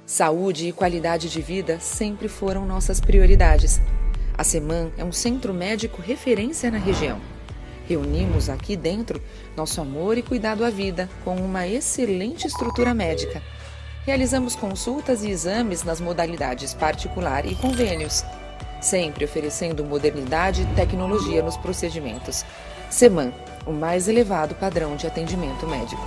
Saúde e qualidade de vida sempre foram nossas prioridades. A Seman é um centro médico referência na região. Reunimos aqui dentro nosso amor e cuidado à vida com uma excelente estrutura médica. Realizamos consultas e exames nas modalidades particular e convênios, sempre oferecendo modernidade e tecnologia nos procedimentos. Seman, o mais elevado padrão de atendimento médico.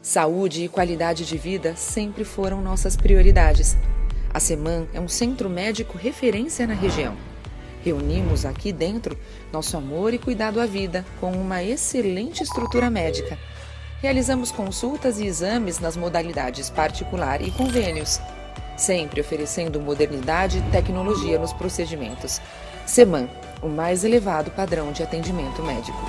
Saúde e qualidade de vida sempre foram nossas prioridades. A Seman é um centro médico referência na região. Reunimos aqui dentro nosso amor e cuidado à vida com uma excelente estrutura médica. Realizamos consultas e exames nas modalidades particular e convênios, sempre oferecendo modernidade e tecnologia nos procedimentos. Seman, o mais elevado padrão de atendimento médico.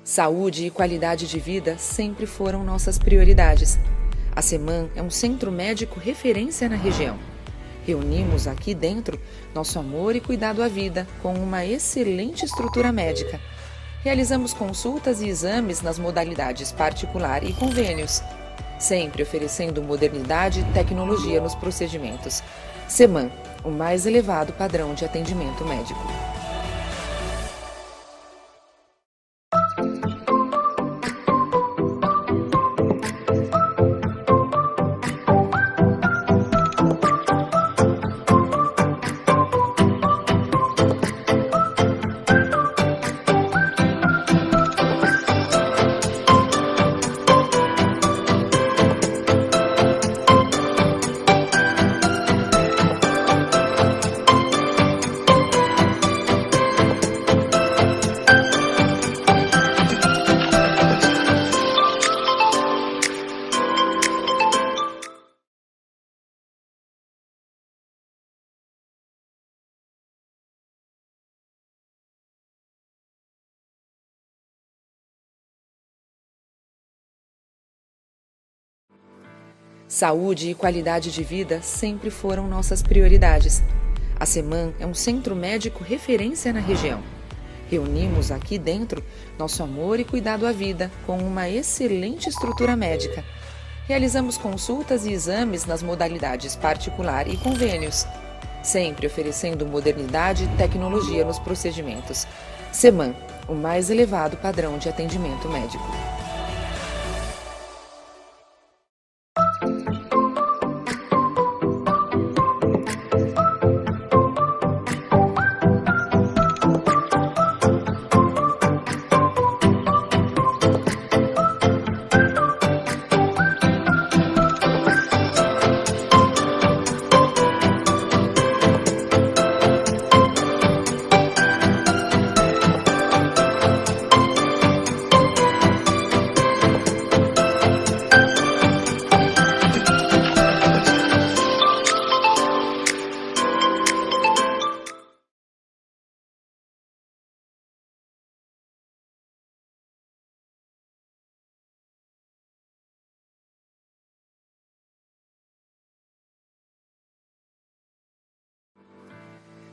Saúde e qualidade de vida sempre foram nossas prioridades. A Seman é um centro médico referência na região. Reunimos aqui dentro nosso amor e cuidado à vida com uma excelente estrutura médica. Realizamos consultas e exames nas modalidades particular e convênios, sempre oferecendo modernidade e tecnologia nos procedimentos. Seman, o mais elevado padrão de atendimento médico. Saúde e qualidade de vida sempre foram nossas prioridades. A Seman é um centro médico referência na região. Reunimos aqui dentro nosso amor e cuidado à vida com uma excelente estrutura médica. Realizamos consultas e exames nas modalidades particular e convênios, sempre oferecendo modernidade e tecnologia nos procedimentos. Seman, o mais elevado padrão de atendimento médico.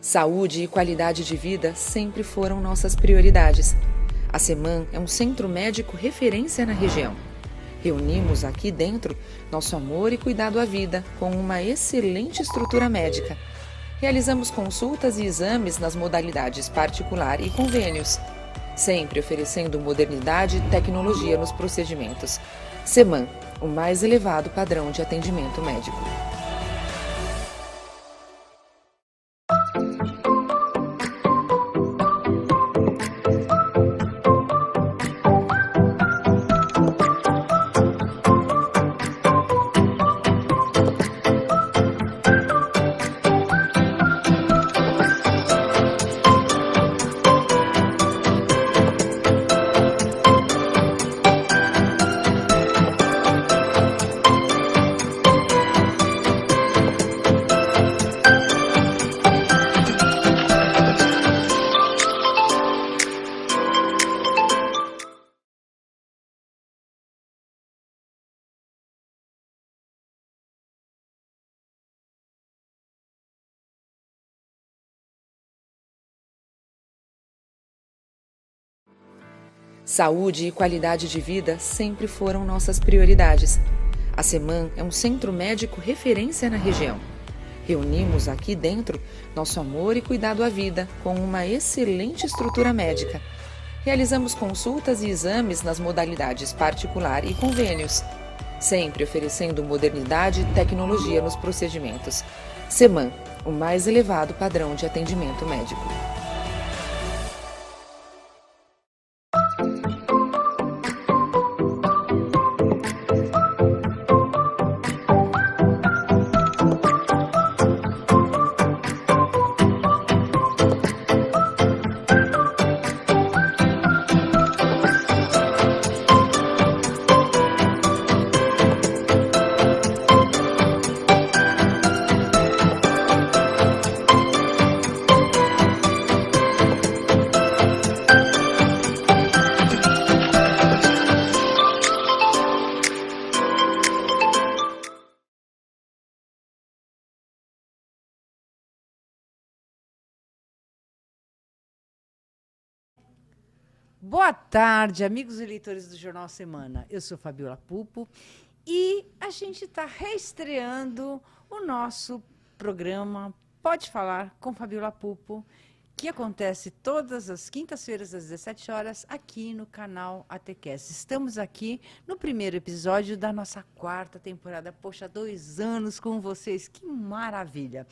Saúde e qualidade de vida sempre foram nossas prioridades. A Seman é um centro médico referência na região. Reunimos aqui dentro nosso amor e cuidado à vida com uma excelente estrutura médica. Realizamos consultas e exames nas modalidades particular e convênios, sempre oferecendo modernidade e tecnologia nos procedimentos. Seman, o mais elevado padrão de atendimento médico. Saúde e qualidade de vida sempre foram nossas prioridades. A Seman é um centro médico referência na região. Reunimos aqui dentro nosso amor e cuidado à vida com uma excelente estrutura médica. Realizamos consultas e exames nas modalidades particular e convênios, sempre oferecendo modernidade e tecnologia nos procedimentos. Seman, o mais elevado padrão de atendimento médico. Boa tarde, amigos e leitores do Jornal Semana. Eu sou Fabiola Pupo e a gente está reestreando o nosso programa Pode Falar com Fabiola Pupo, que acontece todas as quintas-feiras às 17 horas aqui no canal ATCast. Estamos aqui no primeiro episódio da nossa quarta temporada. Poxa, 2 anos com vocês, que maravilha!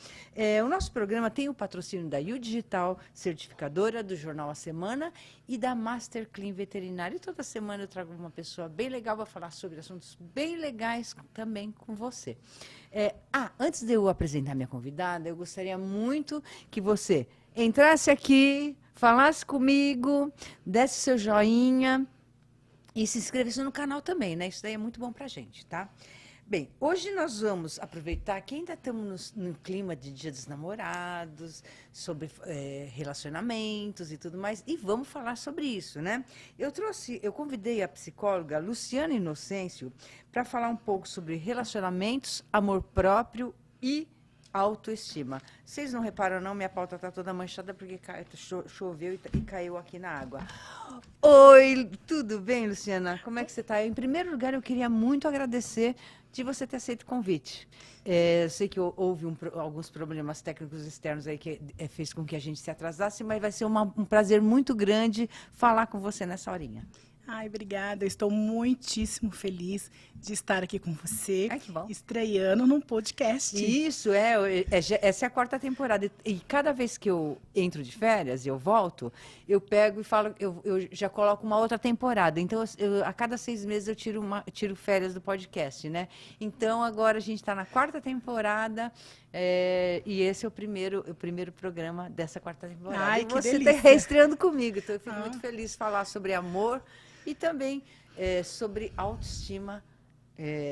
O nosso programa tem o patrocínio da U Digital, certificadora do Jornal A Semana e da Master Clean Veterinário. E toda semana eu trago uma pessoa bem legal para falar sobre assuntos bem legais também com você. Antes de eu apresentar minha convidada, eu gostaria muito que você entrasse aqui, falasse comigo, desse seu joinha e se inscrevesse no canal também, né? Isso daí é muito bom pra gente, tá? Bem, hoje nós vamos aproveitar que ainda estamos no clima de Dia dos Namorados, sobre relacionamentos e tudo mais, e vamos falar sobre isso, né? Eu convidei a psicóloga Luciana Inocêncio para falar um pouco sobre relacionamentos, amor próprio e autoestima. Vocês não reparam, não? Minha pauta está toda manchada porque choveu e caiu aqui na água. Oi, tudo bem, Luciana? Como é que você está? Em primeiro lugar, eu queria muito agradecer de você ter aceito o convite. Eu sei que houve alguns problemas técnicos externos aí que fez com que a gente se atrasasse, mas vai ser um prazer muito grande falar com você nessa horinha. Ai, obrigada. Eu estou muitíssimo feliz de estar aqui com você, que bom. Estreando num podcast. Isso, essa é a 4ª temporada. E cada vez que eu entro de férias e eu volto, eu pego e falo, eu já coloco uma outra temporada. Então, a cada 6 meses eu tiro férias do podcast, né? Então, agora a gente está na 4ª temporada. E esse é o primeiro programa dessa 4ª temporada. Ai, e que você delícia. está reestreando comigo, então eu fico muito feliz de falar sobre amor e também sobre autoestima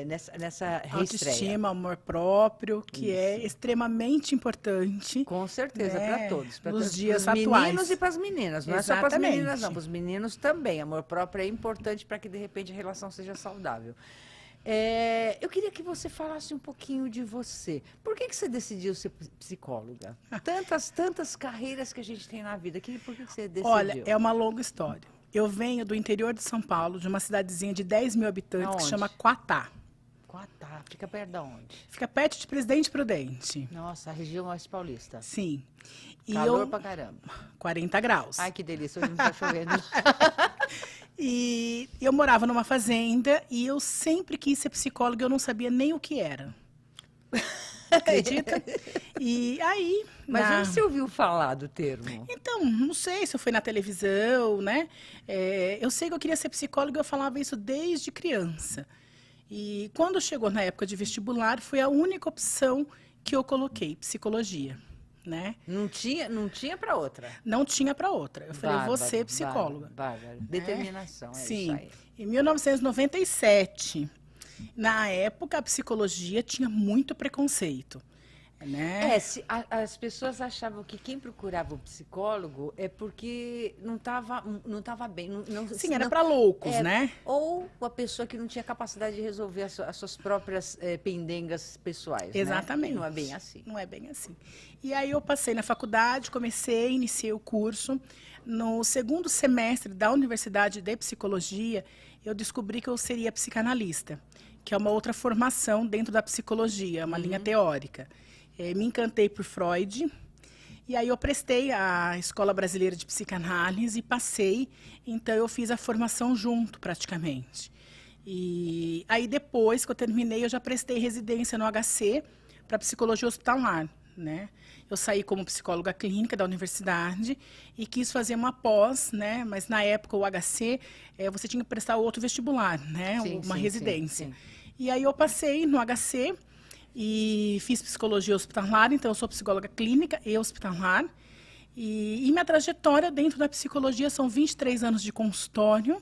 nessa reestreia. Autoestima, amor próprio, que é extremamente importante. Com certeza, né? para todos. Nos dias para os atuais. meninos e para as meninas. Não é só para as Exatamente. meninas, não. Para os meninos também. Amor próprio é importante para que, de repente, a relação seja saudável. Eu queria que você falasse um pouquinho de você. Por que você decidiu ser psicóloga? Tantas carreiras que a gente tem na vida. Por que você decidiu? Olha, é uma longa história. Eu venho do interior de São Paulo, de uma cidadezinha de 10 mil habitantes que Aonde? chama Quatá. Quatá, fica perto de onde? Fica perto de Presidente Prudente. Nossa, a região oeste paulista. Sim. E Calor pra caramba. 40 graus. Ai, que delícia, hoje não tá chovendo. E eu morava numa fazenda e eu sempre quis ser psicóloga, eu não sabia nem o que era. Acredita? E aí... Mas onde você ouviu falar do termo? Então, não sei se foi na televisão, né? Eu sei que eu queria ser psicóloga, eu falava isso desde criança. E quando chegou na época de vestibular, foi a única opção que eu coloquei, psicologia, né? Não tinha para outra. Não tinha para outra. Eu falei, eu vou Bárbaro, ser psicóloga. Bárbaro. Determinação, Sim. isso aí. Em 1997, na época, a psicologia tinha muito preconceito, né? As pessoas achavam que quem procurava o psicólogo é porque não tava bem. Sim, era para loucos, né? Ou a pessoa que não tinha capacidade de resolver as suas próprias pendengas pessoais. Exatamente. Né? E não é bem assim. Não é bem assim. E aí eu passei na faculdade, iniciei o curso. No segundo semestre da Universidade de Psicologia, eu descobri que eu seria psicanalista, que é uma outra formação dentro da psicologia, uma linha teórica. Me encantei por Freud, e aí eu prestei a Escola Brasileira de Psicanálise e passei, então eu fiz a formação junto, praticamente. E aí depois que eu terminei, eu já prestei residência no HC para psicologia hospitalar, né? Eu saí como psicóloga clínica da universidade e quis fazer uma pós, né? Mas na época o HC, você tinha que prestar outro vestibular, né? Uma residência. Sim. E aí eu passei no HC e fiz psicologia hospitalar, então eu sou psicóloga clínica e hospitalar. E minha trajetória dentro da psicologia são 23 anos de consultório,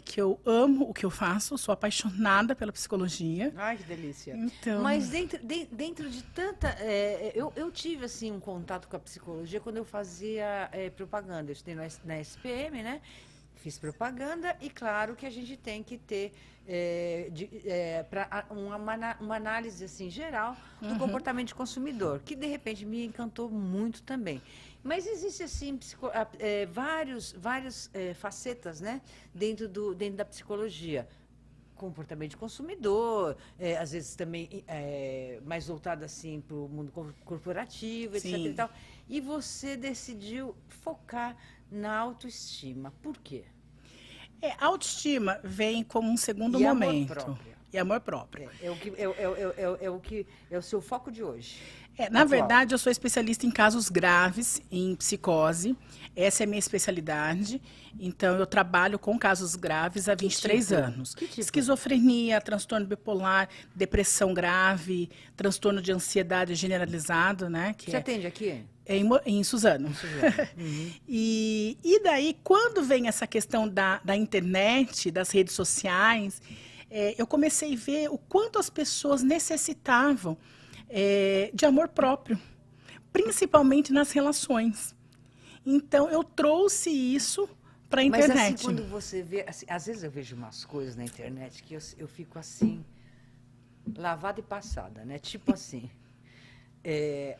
que eu amo o que eu faço, sou apaixonada pela psicologia. Ai, que delícia. Então... Mas dentro de tanta... eu tive, assim, um contato com a psicologia quando eu fazia propaganda. Eu estudei na SPM, né? Fiz propaganda e, claro, que a gente tem que ter uma análise assim, geral do comportamento do consumidor, que, de repente, me encantou muito também. Mas existe, assim, várias facetas, né, dentro da psicologia. Comportamento de consumidor, às vezes também mais voltado assim, para o mundo corporativo, etc. E tal. E você decidiu focar na autoestima. Por quê? A autoestima vem como um segundo momento. Amor próprio. E amor próprio. É o seu foco de hoje. Na verdade, eu sou especialista em casos graves, em psicose. Essa é a minha especialidade. Então, eu trabalho com casos graves há 23 anos. Que tipo? Esquizofrenia, transtorno bipolar, depressão grave, transtorno de ansiedade generalizado, né? Você atende aqui? Em Suzano. E daí, quando vem essa questão da internet, das redes sociais, eu comecei a ver o quanto as pessoas necessitavam de amor próprio, principalmente nas relações. Então, eu trouxe isso para a internet. Mas assim, quando você vê... Assim, às vezes eu vejo umas coisas na internet que eu fico assim, lavada e passada, né? Tipo assim...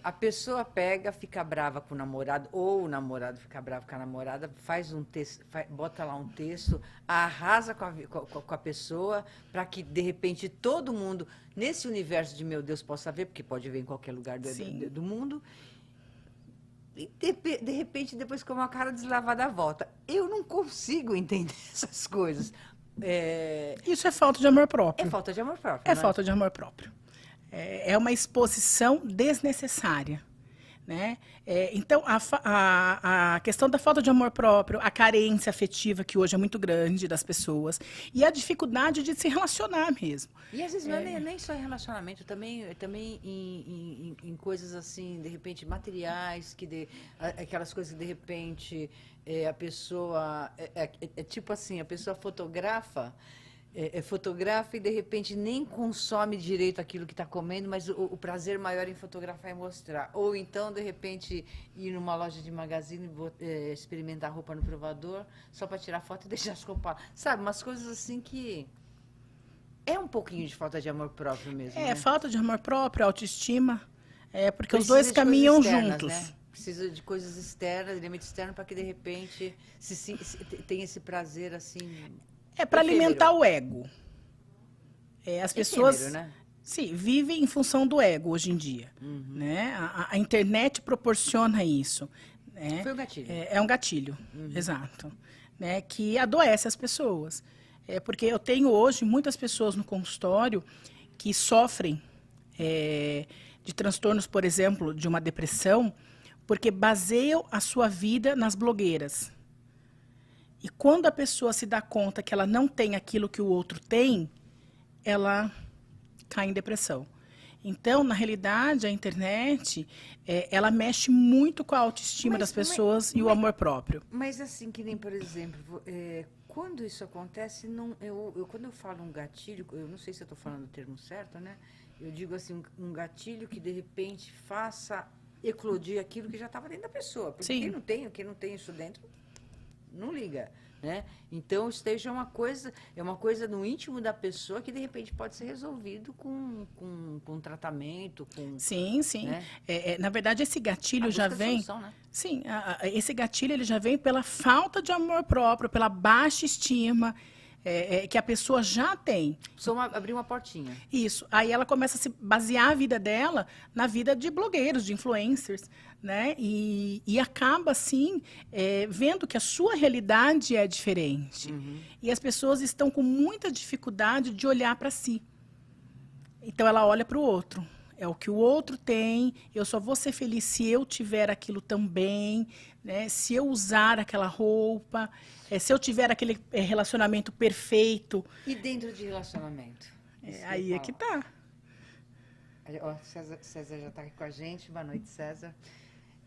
a pessoa pega, fica brava com o namorado, ou o namorado fica bravo com a namorada, faz um texto, bota lá um texto, arrasa com a pessoa, para que, de repente, todo mundo, nesse universo de meu Deus, possa ver, porque pode ver em qualquer lugar do mundo, e, de repente, depois, com uma cara deslavada, volta. Eu não consigo entender essas coisas. Isso é falta de amor próprio. É falta de amor próprio, É não é? falta de amor próprio. É uma exposição desnecessária, né? Então, a questão da falta de amor próprio, a carência afetiva, que hoje é muito grande das pessoas, e a dificuldade de se relacionar mesmo. E às vezes não é nem só em relacionamento, também em coisas assim, de repente, materiais, aquelas coisas que de repente a pessoa... tipo assim, a pessoa fotografa e, de repente, nem consome direito aquilo que está comendo, mas o prazer maior em fotografar é mostrar. Ou então, de repente, ir numa loja de magazine e experimentar roupa no provador só para tirar foto e deixar as roupas. Sabe, umas coisas assim que... É um pouquinho de falta de amor próprio mesmo, né? Falta de amor próprio, autoestima. Porque os Precisa dois de caminham coisas externas, juntos. né? Precisa de coisas externas, elementos externos, para que, de repente, tenha esse prazer, assim... É para alimentar o ego. As pessoas... Efêmero, né? Sim, vivem em função do ego hoje em dia. Né? A internet proporciona isso. Né? Foi um gatilho. É um gatilho, exato. Né? Que adoece as pessoas. Porque eu tenho hoje muitas pessoas no consultório que sofrem de transtornos, por exemplo, de uma depressão, porque baseiam a sua vida nas blogueiras. E quando a pessoa se dá conta que ela não tem aquilo que o outro tem, ela cai em depressão. Então, na realidade, a internet, ela mexe muito com a autoestima das pessoas e o amor próprio. Mas assim, que nem, por exemplo, quando isso acontece, quando eu falo um gatilho, eu não sei se eu estou falando o termo certo, né? Eu digo assim, um gatilho que, de repente, faça eclodir aquilo que já estava dentro da pessoa. Porque Sim. quem não tem isso dentro, não liga. Né? Então, isso daí já é uma coisa no íntimo da pessoa que, de repente, pode ser resolvido com tratamento. Sim, sim. Né? Na verdade, esse gatilho já vem... Solução, né? Sim, esse gatilho ele já vem pela falta de amor próprio, pela baixa estima que a pessoa já tem. Só abrir uma portinha. Isso. Aí ela começa a se basear a vida dela na vida de blogueiros, de influencers, né? E acaba, assim, vendo que a sua realidade é diferente. E as pessoas estão com muita dificuldade de olhar para si. Então, ela olha para o outro. É o que o outro tem, eu só vou ser feliz se eu tiver aquilo também, né? Se eu usar aquela roupa, se eu tiver aquele relacionamento perfeito. E dentro de relacionamento? Aí é que tá. Ó, César já está aqui com a gente. Boa noite, César.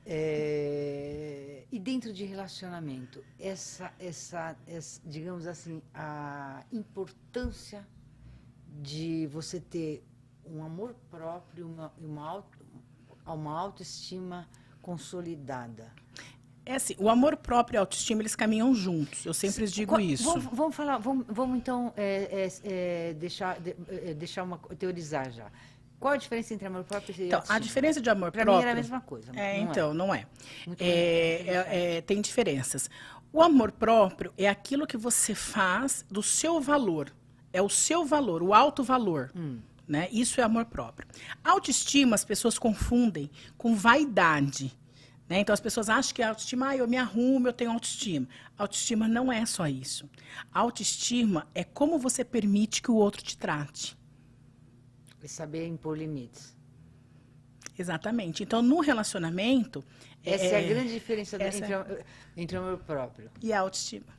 E dentro de relacionamento, digamos assim, a importância de você ter um amor próprio, uma autoestima consolidada. Assim, o amor próprio e a autoestima, eles caminham juntos. Eu sempre digo isso. Vamos então teorizar já. Qual a diferença entre amor próprio e autoestima? A diferença de amor próprio... Para mim era a mesma coisa. Não é. Tem diferenças. O amor próprio é aquilo que você faz do seu valor. É o seu valor, o alto valor. Né? Isso é amor próprio. Autoestima, as pessoas confundem com vaidade. Né? Então, as pessoas acham que a autoestima, eu me arrumo, eu tenho autoestima. Autoestima não é só isso. Autoestima é como você permite que o outro te trate. E saber impor limites. Exatamente. Então, no relacionamento... Essa é a grande diferença entre o amor próprio. E a autoestima.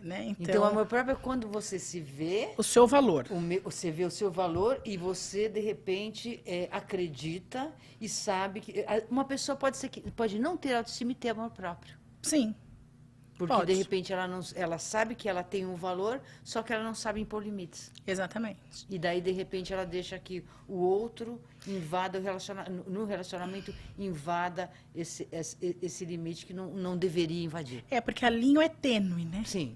Né? Então, o amor próprio é quando você se vê... O seu valor. Você vê o seu valor e você, de repente, acredita e sabe que... Uma pessoa pode não ter autoestima e ter amor próprio. Sim. Porque, pode. De repente, ela sabe que ela tem um valor, só que ela não sabe impor limites. Exatamente. E daí, de repente, ela deixa que o outro invada no relacionamento, invada esse limite que não deveria invadir. Porque a linha é tênue, né? Sim.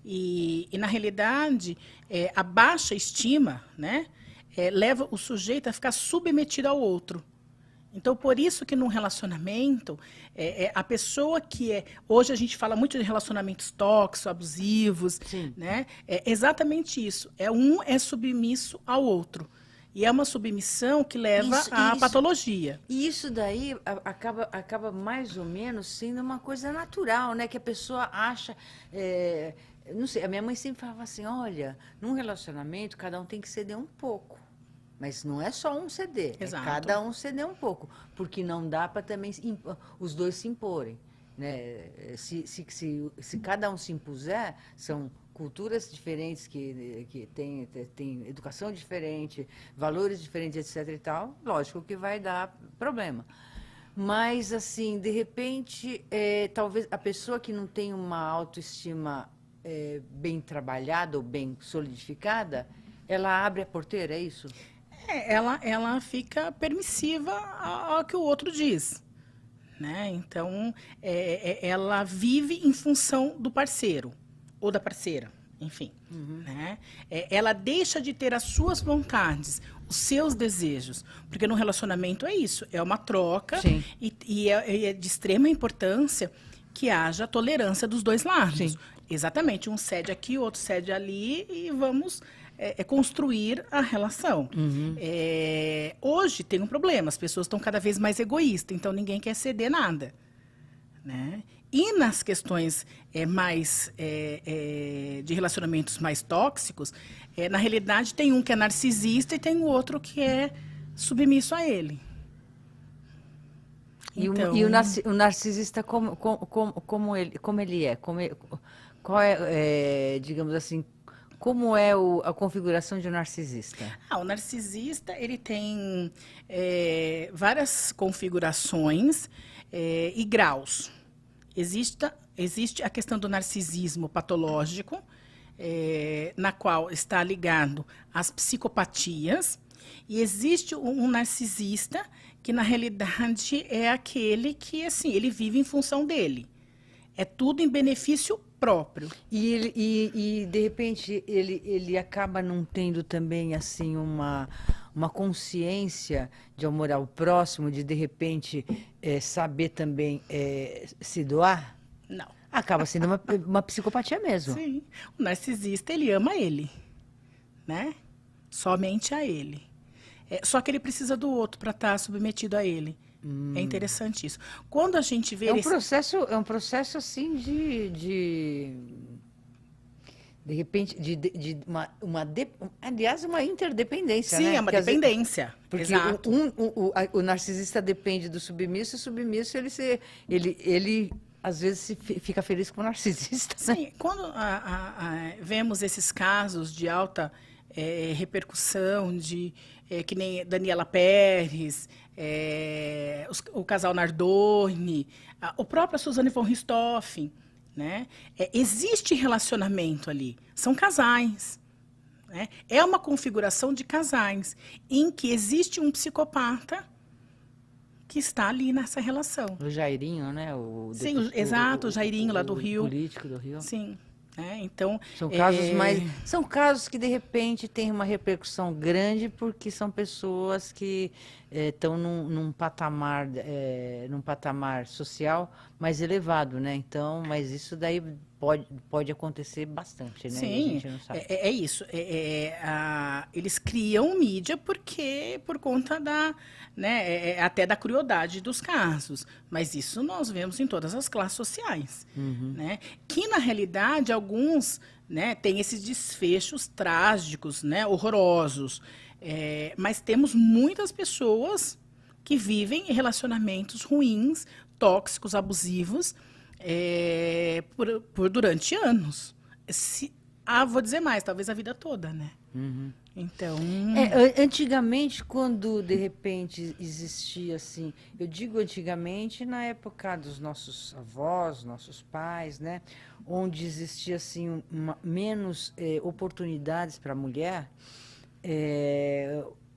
E na realidade, a baixa estima, né, leva o sujeito a ficar submetido ao outro. Então, por isso que num relacionamento, a pessoa que hoje a gente fala muito de relacionamentos tóxicos, abusivos, né? É exatamente isso. Um é submisso ao outro. E é uma submissão que leva à patologia. E isso daí acaba mais ou menos sendo uma coisa natural, né? Que a pessoa acha... não sei, a minha mãe sempre falava assim, olha, num relacionamento, cada um tem que ceder um pouco. Mas não é só um ceder, Exato. Cada um ceder um pouco, porque não dá para também os dois se imporem. Né? Se cada um se impuser, são culturas diferentes que têm educação diferente, valores diferentes, etc. e tal, lógico que vai dar problema. Mas, assim, de repente, talvez a pessoa que não tem uma autoestima bem trabalhada ou bem solidificada, ela abre a porteira, é isso? Ela fica permissiva ao que o outro diz. Né? Então, ela vive em função do parceiro ou da parceira. enfim, né? Ela deixa de ter as suas vontades, os seus desejos, porque no relacionamento é isso, é uma troca e é de extrema importância que haja tolerância dos dois lados. Sim. Exatamente, um cede aqui, o outro cede ali e vamos construir a relação. Hoje tem um problema, as pessoas estão cada vez mais egoístas, então ninguém quer ceder nada, né? E nas questões de relacionamentos mais tóxicos, na realidade tem um que é narcisista e tem o outro que é submisso a ele. Então, E o narcisista, como ele é? Qual é, digamos assim, como é a configuração de um narcisista? o narcisista ele tem várias configurações e graus. Existe a questão do narcisismo patológico, na qual está ligado às psicopatias, e existe um narcisista que, na realidade, é aquele que, assim, ele vive em função dele. É tudo em benefício próprio. E de repente, ele acaba não tendo também, assim, uma consciência de amor ao próximo, de repente, saber também se doar? Não. Acaba sendo uma psicopatia mesmo. Sim. O narcisista, ele ama ele, né? Somente a ele. Só que ele precisa do outro para estar submetido a ele. É interessante isso. Quando a gente vê... É um processo assim de repente, aliás, uma interdependência, Sim, né? é uma dependência. Porque Exato. o narcisista depende do submisso, e o submisso, ele às vezes fica feliz com o narcisista. Né? Sim, quando vemos esses casos de alta repercussão, que nem Daniela Pérez, o casal Nardoni, o próprio Suzane von Richthofen, né? Existe relacionamento ali, são casais. Né? É uma configuração de casais, em que existe um psicopata que está ali nessa relação. O Jairinho, né? Sim, exato, o Jairinho lá do Rio. Político do Rio. Sim. Então, são casos que de repente têm uma repercussão grande porque são pessoas que estão num patamar social mais elevado, né? Então, mas isso daí pode acontecer bastante, né? Sim, e a gente não sabe. É isso. Eles criam mídia por conta até da crueldade dos casos. Mas isso nós vemos em todas as classes sociais. Né? Que, na realidade, alguns têm esses desfechos trágicos, horrorosos. Mas temos muitas pessoas que vivem em relacionamentos ruins, tóxicos, abusivos, durante anos. Vou dizer mais, talvez a vida toda, né? Então... Antigamente, quando de repente existia assim, eu digo antigamente na época dos nossos avós, nossos pais, né? Onde existia assim menos oportunidades para a mulher,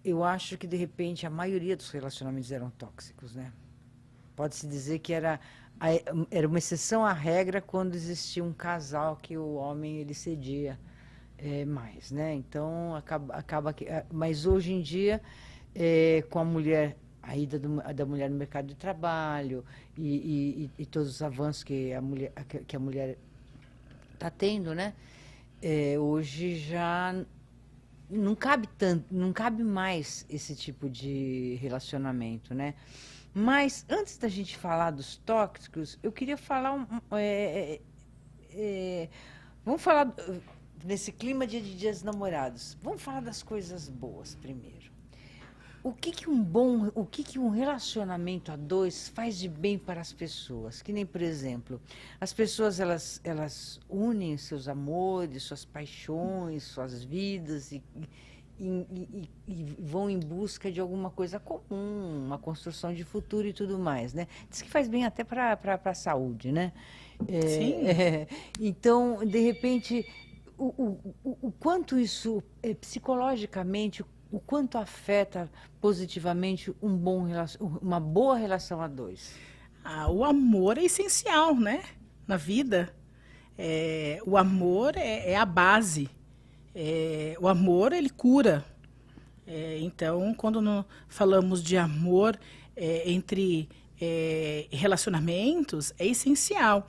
eu acho que de repente a maioria dos relacionamentos eram tóxicos, né? Pode-se dizer que era uma exceção à regra quando existia um casal que o homem ele cedia mais, né? Então acaba que, mas hoje em dia com a mulher, a ida da mulher no mercado de trabalho e todos os avanços que a mulher está tendo, né? Hoje já não cabe mais esse tipo de relacionamento, né? Mas, antes da gente falar dos tóxicos, eu queria falar... vamos falar, nesse clima de Dia dos Namorados, vamos falar das coisas boas primeiro. O que um relacionamento a dois faz de bem para as pessoas? Que nem, por exemplo, as pessoas elas unem seus amores, suas paixões, suas vidas e vão em busca de alguma coisa comum, uma construção de futuro e tudo mais, né? Diz que faz bem até para a saúde, né? Sim. Então, de repente, o quanto isso, psicologicamente, o quanto afeta positivamente uma boa relação a dois? O amor é essencial, né? Na vida. O amor é a base. O amor, ele cura. Então, quando falamos de amor entre relacionamentos, é essencial.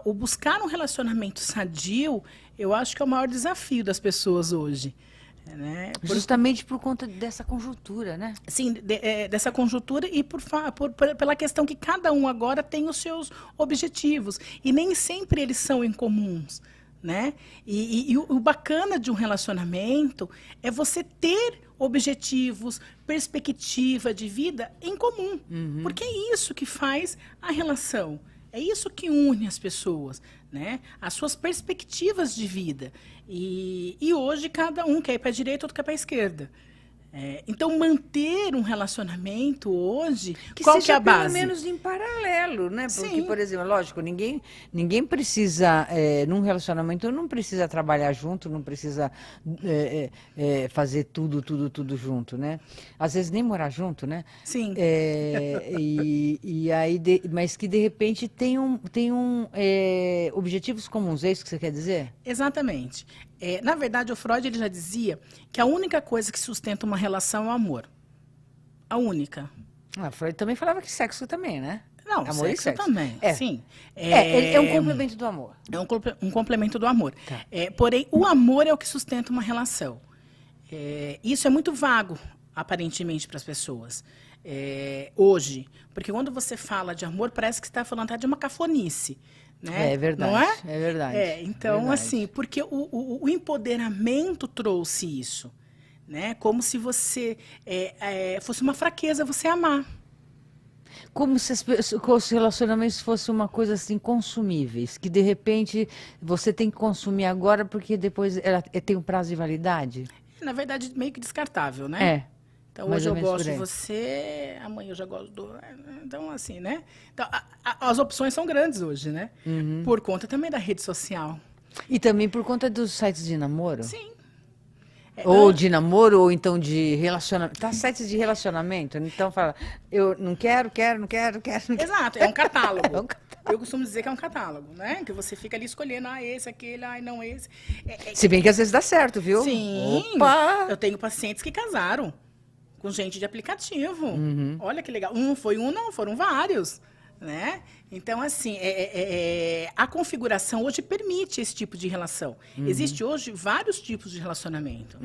O buscar um relacionamento sadio, eu acho que é o maior desafio das pessoas hoje. Né? Justamente por conta dessa conjuntura, né? Sim, dessa conjuntura e pela questão que cada um agora tem os seus objetivos. E nem sempre eles são incomuns. Né? E o bacana de um relacionamento é você ter objetivos, perspectiva de vida em comum. Porque é isso que faz a relação. É isso que une as pessoas, né? As suas perspectivas de vida. E hoje cada um quer ir para a direita, outro quer para a esquerda. Então, manter um relacionamento hoje, qual que é a base? Pelo menos em paralelo, né? Porque, Sim. por exemplo, lógico, ninguém precisa, num relacionamento, não precisa trabalhar junto, não precisa fazer tudo junto, né? Às vezes nem morar junto, né? Sim. E aí, mas que de repente tem objetivos comuns, é isso que você quer dizer? Exatamente. Na verdade, o Freud ele já dizia que a única coisa que sustenta uma relação é o amor. A única. Freud também falava que sexo também, né? Não, amor sexo e sexo também, sim. É um complemento do amor. É um complemento do amor. Tá. Porém, o amor é o que sustenta uma relação. Isso é muito vago, aparentemente, para as pessoas. Hoje. Porque quando você fala de amor, parece que você está falando até de uma cafonice. Né? É verdade. Não é? É verdade. Então, verdade. assim, porque o empoderamento trouxe isso. Né? Como se você fosse uma fraqueza você amar. Como se os relacionamentos fossem uma coisa assim, consumíveis, que de repente você tem que consumir agora porque depois ela tem um prazo de validade? Na verdade, meio que descartável, né? Então, mais hoje ou eu menos gosto por de aí. você, amanhã eu já gosto do... Então, assim, né? Então, as opções são grandes hoje, né? Por conta também da rede social. E também por conta dos sites de namoro? Sim. Ou de namoro, ou então de relacionamento. Tá, sites de relacionamento. Então fala, eu não quero. Exato, é um catálogo. É um catálogo. Eu costumo dizer que é um catálogo, né? Que você fica ali escolhendo, esse, aquele, não esse. Se bem que às vezes dá certo, viu? Sim. Opa! Eu tenho pacientes que casaram com gente de aplicativo. Olha que legal. Não, foram vários. Né? Então, assim, a configuração hoje permite esse tipo de relação. Existe hoje vários tipos de relacionamento.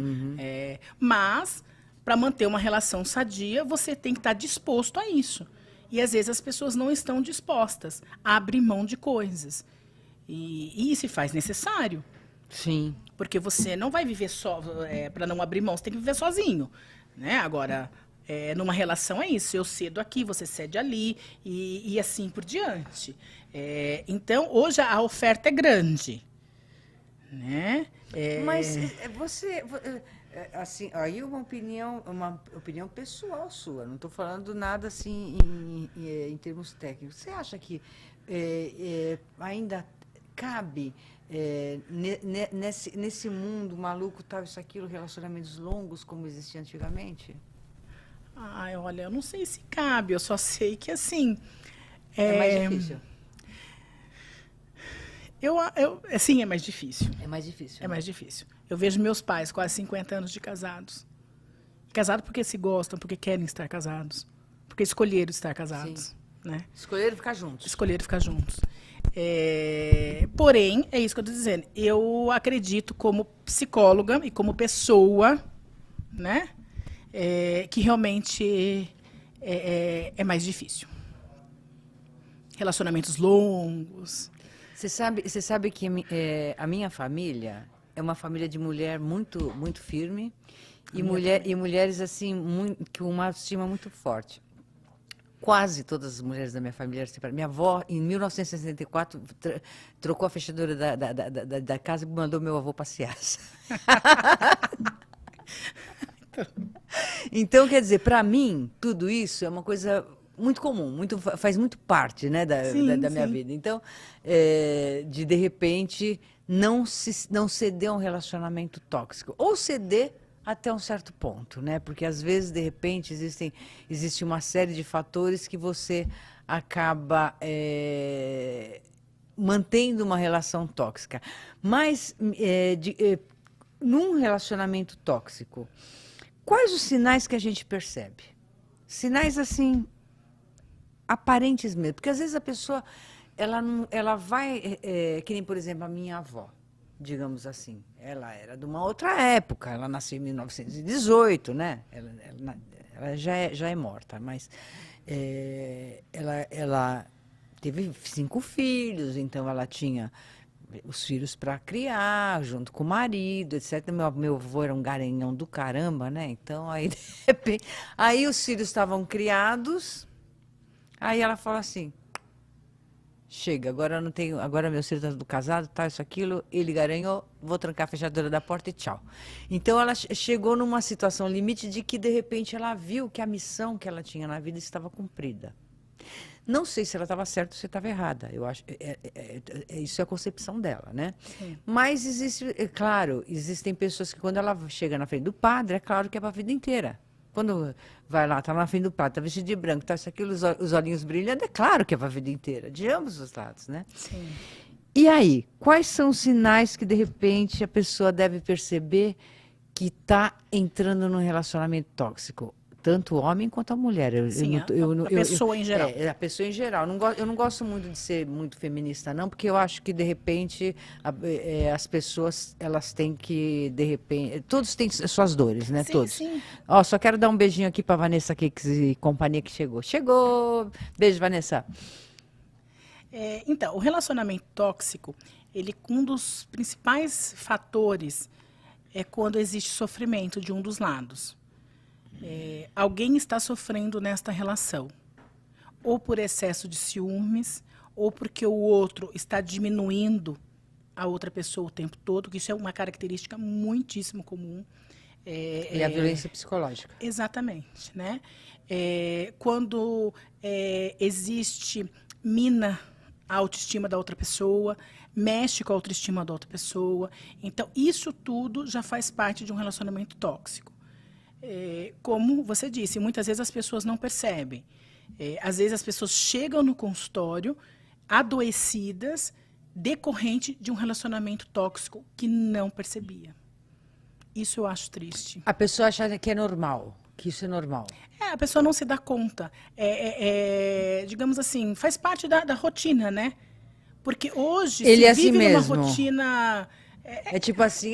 Mas, para manter uma relação sadia, você tem que estar disposto a isso. E, às vezes, as pessoas não estão dispostas a abrir mão de coisas. E isso se faz necessário. Sim. Porque você não vai viver só... para não abrir mão, você tem que viver sozinho. Né? Agora... numa relação é isso, eu cedo aqui, você cede ali, e assim por diante. Então, hoje a oferta é grande. Né? Mas você... assim, aí uma opinião pessoal sua, não estou falando nada assim em termos técnicos. Você acha que ainda cabe nesse mundo maluco, tal, isso, aquilo, relacionamentos longos como existia antigamente? Olha, eu não sei se cabe, eu só sei que assim... É mais difícil. Sim, é mais difícil. É mais difícil. É mais difícil. Eu vejo meus pais, quase 50 anos de casados. Casados porque se gostam, porque querem estar casados. Porque escolheram estar casados. Né? Escolheram ficar juntos. Escolheram ficar juntos. Porém, é isso que eu estou dizendo. Eu acredito como psicóloga e como pessoa, né? Que realmente é mais difícil. Relacionamentos longos. Você sabe que a minha família é uma família de mulher muito, muito firme e mulheres assim com uma autoestima muito forte. Quase todas as mulheres da minha família separaram. Minha avó, em 1964, trocou a fechadura da casa e mandou meu avô passear. Então, quer dizer, para mim, tudo isso é uma coisa muito comum, faz muito parte, né, da minha vida. Então, de repente, não ceder a um relacionamento tóxico. Ou ceder até um certo ponto, né? Porque, às vezes, de repente, existe uma série de fatores que você acaba mantendo uma relação tóxica. Mas, num relacionamento tóxico, quais os sinais que a gente percebe? Sinais, assim, aparentes mesmo. Porque, às vezes, a pessoa, ela vai... que nem, por exemplo, a minha avó, digamos assim. Ela era de uma outra época. Ela nasceu em 1918, né? Ela já é morta, mas ela teve 5 filhos, então ela tinha os filhos para criar, junto com o marido, etc. Meu avô era um garanhão do caramba, né? Então, aí, de repente, aí os filhos estavam criados, aí ela falou assim, chega, agora eu não tenho, agora meus filhos estão casados, tá, isso, aquilo, ele garanhou, vou trancar a fechadura da porta e tchau. Então, ela chegou numa situação limite de que, de repente, ela viu que a missão que ela tinha na vida estava cumprida. Não sei se ela estava certa ou se estava errada. Eu acho, isso é a concepção dela, né? Sim. Mas existe, claro, existem pessoas que quando ela chega na frente do padre, é claro que é para a vida inteira. Quando vai lá, está na frente do padre, está vestido de branco, está isso, aquilo, os olhinhos brilhando, é claro que é para a vida inteira, de ambos os lados, né? Sim. E aí, quais são os sinais que, de repente, a pessoa deve perceber que está entrando num relacionamento tóxico? Tanto o homem quanto a mulher. Sim, a pessoa em geral. A pessoa em geral. Eu não gosto muito de ser muito feminista, não, porque eu acho que, de repente, as pessoas, elas têm que, de repente... Todos têm suas dores, né? Sim, todos. sim. Ó, só quero dar um beijinho aqui para Vanessa Cakes e companhia que chegou. Chegou! Beijo, Vanessa. Então, o relacionamento tóxico, um dos principais fatores é quando existe sofrimento de um dos lados. Alguém está sofrendo nesta relação, ou por excesso de ciúmes, ou porque o outro está diminuindo a outra pessoa o tempo todo, que isso é uma característica muitíssimo comum. E a violência psicológica. Exatamente, né? Quando existe mina a autoestima da outra pessoa, mexe com a autoestima da outra pessoa. Então, isso tudo já faz parte de um relacionamento tóxico. Como você disse, muitas vezes as pessoas não percebem. Às vezes as pessoas chegam no consultório adoecidas, decorrente de um relacionamento tóxico que não percebia. Isso eu acho triste. A pessoa acha que é normal, que isso é normal. A pessoa não se dá conta. Digamos assim, faz parte da rotina, né? Porque hoje ele se é assim vive mesmo. numa rotina... tipo assim,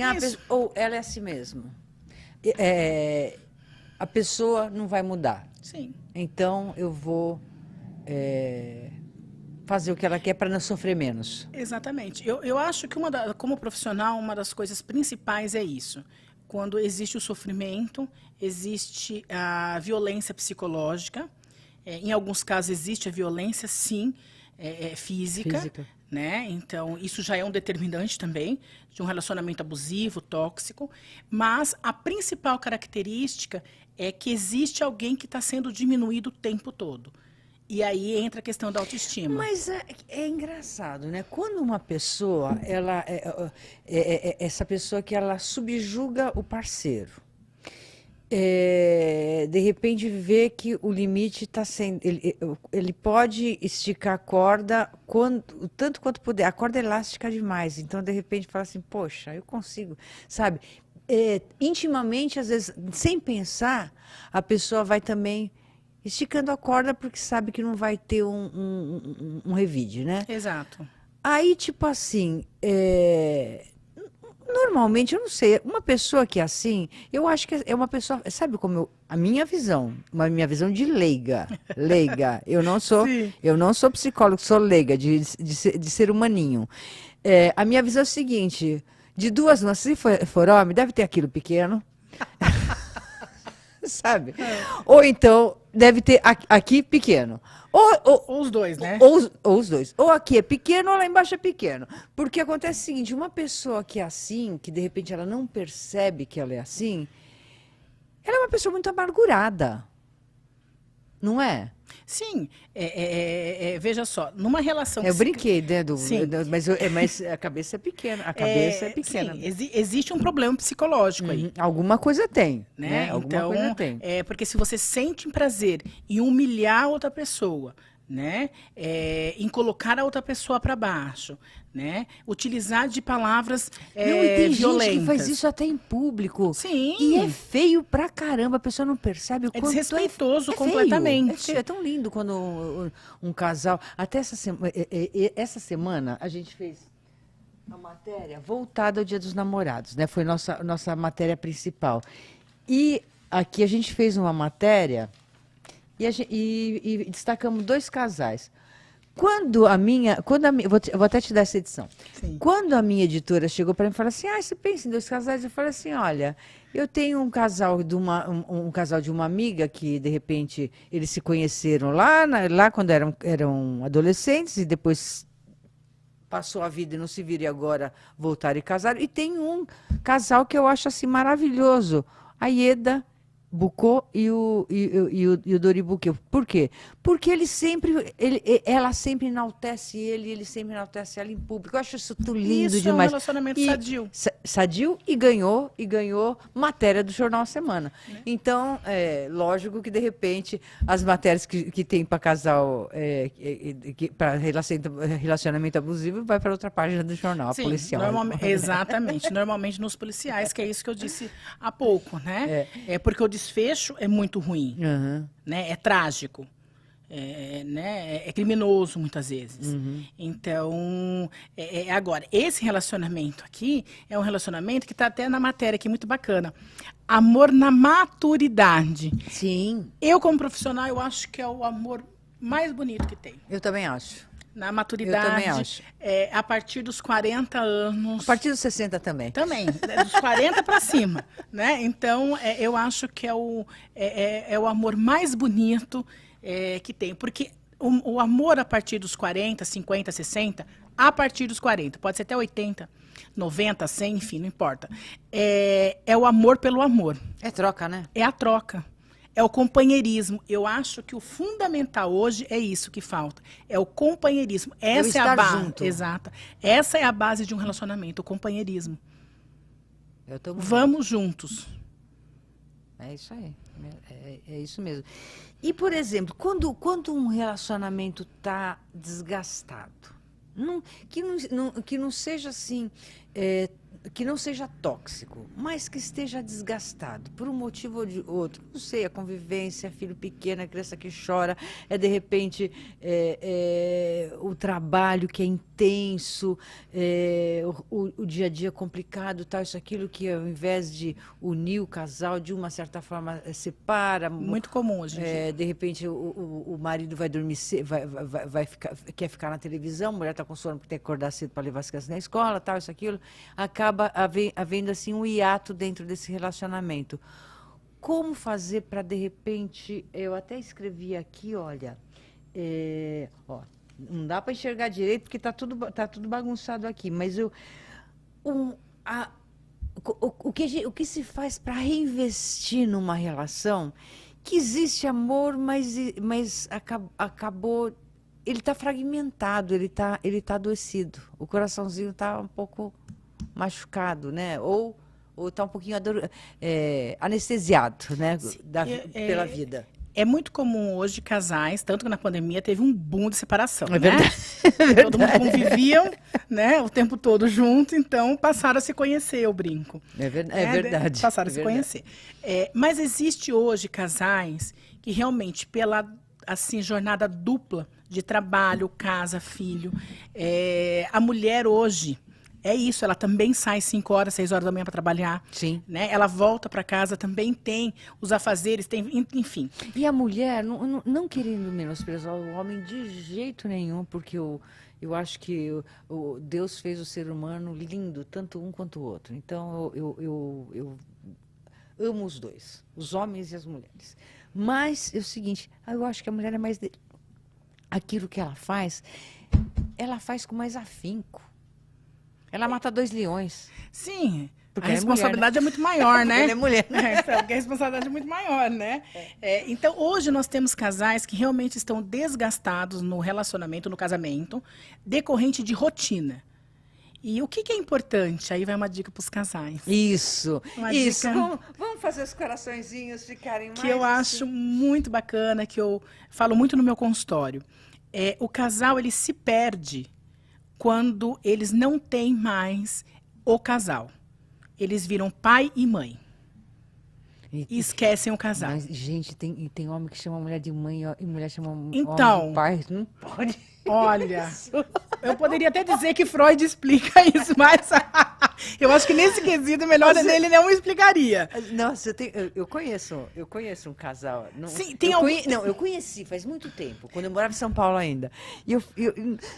ou ela é assim mesmo. A pessoa não vai mudar. Sim. Então, eu vou fazer o que ela quer para não sofrer menos. Exatamente. Eu acho que, como profissional, uma das coisas principais é isso. Quando existe o sofrimento, existe a violência psicológica. Em alguns casos, existe a violência, sim, física. Né? Então, isso já é um determinante também de um relacionamento abusivo, tóxico. Mas a principal característica é que existe alguém que está sendo diminuído o tempo todo. E aí entra a questão da autoestima. Mas é engraçado, né? Quando uma pessoa, essa pessoa que ela subjuga o parceiro, de repente vê que o limite está sendo... Ele pode esticar a corda tanto quanto puder. A corda é elástica demais. Então, de repente, fala assim, poxa, eu consigo. Sabe? Intimamente, às vezes, sem pensar, a pessoa vai também esticando a corda porque sabe que não vai ter um revide, né? Exato. Aí, tipo assim... Normalmente, eu não sei, uma pessoa que é assim, eu acho que é uma pessoa, sabe como a minha visão de leiga, eu não sou psicólogo, sou leiga, de ser humaninho. A minha visão é o seguinte, de duas, se for homem, deve ter aquilo pequeno, sabe? Ou então, deve ter aqui pequeno. Ou os dois, né? Ou os dois. Ou aqui é pequeno, ou lá embaixo é pequeno. Porque acontece o seguinte, uma pessoa que é assim, que de repente ela não percebe que ela é assim, ela é uma pessoa muito amargurada. Não é? Sim. Veja só, numa relação... Eu brinquei, né? Sim. Mas a cabeça é pequena. A cabeça é pequena. Sim, existe um problema psicológico aí. Alguma coisa tem. Né? Alguma coisa tem. Porque se você sente prazer em humilhar outra pessoa, né? Em colocar a outra pessoa para baixo, né? Utilizar de palavras Não, e tem violentas. gente que faz isso até em público. Sim. E é feio pra caramba, a pessoa não percebe o É quanto desrespeitoso feio. completamente. É feio, é tão lindo quando um casal... Até essa semana a gente fez uma matéria voltada ao Dia dos Namorados, né? Foi nossa matéria principal. E aqui a gente fez uma matéria e destacamos 2 casais. Vou até te dar essa edição. Sim. Quando a minha editora chegou para mim e falou assim, você pensa em 2 casais? Eu falei assim, olha, eu tenho um casal de uma amiga que, de repente, eles se conheceram lá quando eram adolescentes e depois passou a vida e não se viram e agora voltaram e casaram. E tem um casal que eu acho assim maravilhoso, a Ieda Bucô e o Dori Buquê. Por quê? Porque ela sempre enaltece ele sempre enaltece ela em público. Eu acho isso tão lindo Isso demais. é um relacionamento sadio. Sadio e ganhou matéria do Jornal Semana. Né? Então, lógico que, de repente, as matérias que tem para casal, para relacionamento abusivo, vai para outra página do jornal, Sim, policial. exatamente. Normalmente nos policiais, que é isso que eu disse há pouco, né? Porque o desfecho é muito ruim, Uhum. né? É trágico. Né? É criminoso muitas vezes. Uhum. Então, agora, esse relacionamento aqui é um relacionamento que está até na matéria aqui, muito bacana. Amor na maturidade. Sim, Eu, como profissional, eu acho que é o amor mais bonito que tem. eu também acho. Na maturidade. Eu também acho. A partir dos 40 anos. A partir dos 60 também. Também, dos 40 para cima, né? Então, eu acho que é o amor mais bonito que tem. Porque o amor a partir dos 40, 50, 60, a partir dos 40, pode ser até 80, 90, 100, enfim, não importa. É o amor pelo amor. É troca, né? É a troca. É o companheirismo. Eu acho que o fundamental hoje é isso que falta. É o companheirismo. Essa é a estar base. junto. Exata. Essa é a base de um relacionamento, o companheirismo. Eu tô Vamos juntos. É isso aí. É isso mesmo. E, por exemplo, quando um relacionamento está desgastado, que não seja assim, que não seja tóxico, mas que esteja desgastado por um motivo ou de outro, não sei, a convivência, filho pequeno, a criança que chora, de repente o trabalho que é intenso, o dia a dia complicado, tal, isso, aquilo que ao invés de unir o casal, de uma certa forma separa. Muito comum hoje em dia. De repente o marido vai dormir cedo, quer ficar na televisão, a mulher está com sono porque tem que acordar cedo para levar as crianças na escola, tal, isso, aquilo, acaba havendo assim um hiato dentro desse relacionamento. Como fazer para, de repente, eu até escrevi aqui, olha, não dá para enxergar direito porque tá tudo bagunçado aqui, mas o que se faz para reinvestir numa relação que existe amor, mas acabou, ele está fragmentado, ele tá adoecido, o coraçãozinho está um pouco machucado, né? Ou está um pouquinho anestesiado, né? Pela vida. É muito comum hoje casais, tanto que na pandemia teve um boom de separação, né? Verdade. Todo mundo conviviam, né? O tempo todo junto, então passaram a se conhecer, eu brinco. É verdade. Passaram a se conhecer. Mas existe hoje casais que realmente, pela assim, jornada dupla de trabalho, casa, filho, a mulher hoje é isso, ela também sai 5 horas, 6 horas da manhã para trabalhar. Sim. Né? Ela volta para casa, também tem os afazeres, enfim. E a mulher, não querendo menosprezar o homem de jeito nenhum, porque eu acho que Deus fez o ser humano lindo, tanto um quanto o outro. Então, eu amo os dois, os homens e as mulheres. Mas é o seguinte, eu acho que a mulher é mais... Aquilo que ela faz com mais afinco. Ela mata 2 leões. Sim, porque a responsabilidade é muito maior, né? Ela é mulher. Então, porque a responsabilidade é muito maior, né? Então, hoje nós temos casais que realmente estão desgastados no relacionamento, no casamento, decorrente de rotina. E o que é importante? Aí vai uma dica para os casais. Isso. Dica... Vamos fazer os coraçõezinhos ficarem mais... Que eu acho muito bacana, que eu falo muito no meu consultório. O casal ele se perde quando eles não têm mais o casal. Eles viram pai e mãe. E esquecem o casal. Mas, gente, tem homem que chama mulher de mãe e mulher chama homem Então, de pai. Não pode. Olha, eu poderia até dizer que Freud explica isso, mas eu acho que nesse quesito melhor ele não explicaria. Nossa, eu conheço um casal. Não, Sim, eu conheci faz muito tempo, quando eu morava em São Paulo ainda. E eu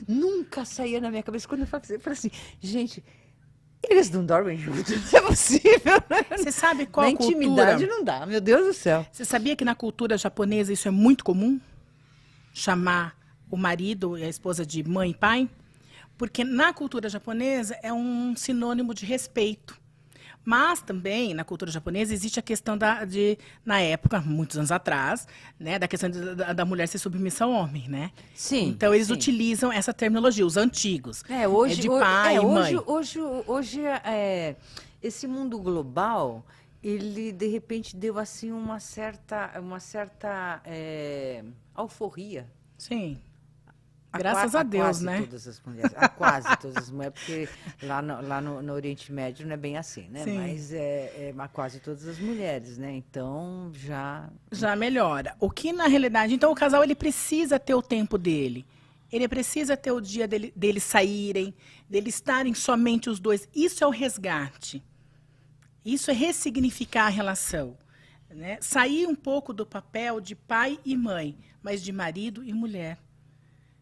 nunca saía na minha cabeça quando eu falei assim, gente, eles não dormem juntos, isso é possível, né? Você sabe qual na cultura? Intimidade não dá, meu Deus do céu. Você sabia que na cultura japonesa isso é muito comum? Chamar o marido e a esposa de mãe e pai? Porque na cultura japonesa é um sinônimo de respeito. Mas também, na cultura japonesa, existe a questão na época, muitos anos atrás, né, da questão da mulher ser submissa ao homem, né? Sim. Então, eles utilizam essa terminologia, os antigos. Hoje, de pai e mãe. Hoje esse mundo global, ele, de repente, deu, assim, uma certa alforria. Sim. Graças a Deus, né? Todas as mulheres, a quase todas as mulheres, porque lá no Oriente Médio não é bem assim, né? Sim. Mas a quase todas as mulheres, né? Então, já melhora. O que, na realidade... Então, o casal, ele precisa ter o tempo dele. Ele precisa ter o dia deles saírem, deles estarem somente os dois. Isso é o resgate. Isso é ressignificar a relação. Né? Sair um pouco do papel de pai e mãe, mas de marido e mulher.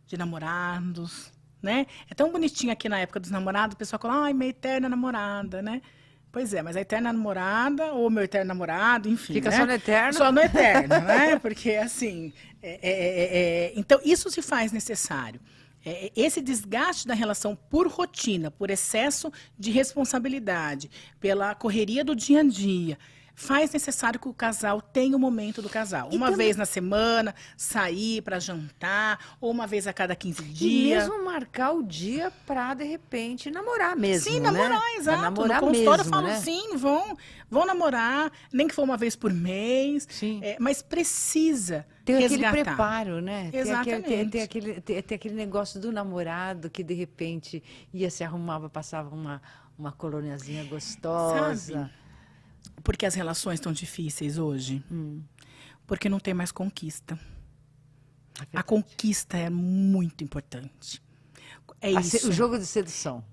De namorados, né? É tão bonitinho aqui na época dos namorados, o pessoal fala, ai, minha eterna namorada, né? Pois é, mas a eterna namorada ou meu eterno namorado, enfim, fica, né? só no eterno. Só no eterno, né? Porque, assim, então, isso se faz necessário. Esse desgaste da relação por rotina, por excesso de responsabilidade, pela correria do dia a dia, faz necessário que o casal tenha o momento do casal. Uma vez na semana, sair para jantar, ou uma vez a cada 15 dias. E mesmo marcar o dia para, de repente, namorar mesmo, sim, né? namorar, exato. Namorar no consultório mesmo, eu falo, né? sim, vão namorar, nem que for uma vez por mês. Sim. Mas precisa ter resgatar. Aquele preparo, né? Exatamente. Ter aquele negócio do namorado que, de repente, ia se arrumava, passava uma coloniazinha gostosa. Sabe? Porque as relações estão difíceis hoje? Porque não tem mais conquista. A conquista é muito importante. Isso. O jogo de sedução.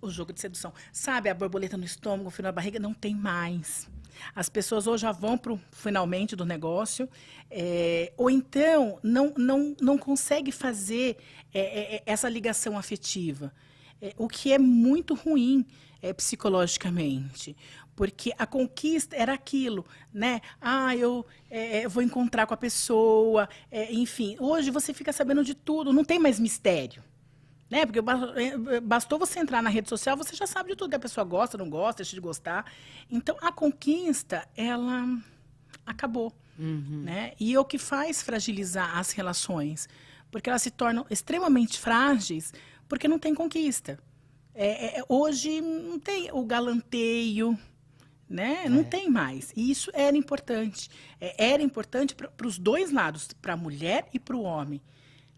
O jogo de sedução. Sabe, a borboleta no estômago, o frio na barriga, não tem mais. As pessoas hoje já vão para o finalmente do negócio, ou então não consegue fazer essa ligação afetiva. O que é muito ruim psicologicamente. Porque a conquista era aquilo, né? Eu vou encontrar com a pessoa, enfim. Hoje você fica sabendo de tudo, não tem mais mistério. Né? Porque bastou você entrar na rede social, você já sabe de tudo que a pessoa gosta, não gosta, deixa de gostar. Então, a conquista, ela acabou. Né? E é o que faz fragilizar as relações. Porque elas se tornam extremamente frágeis porque não tem conquista. Hoje não tem o galanteio, né? Não tem mais. E isso era importante. Era importante para os dois lados, para a mulher e para o homem.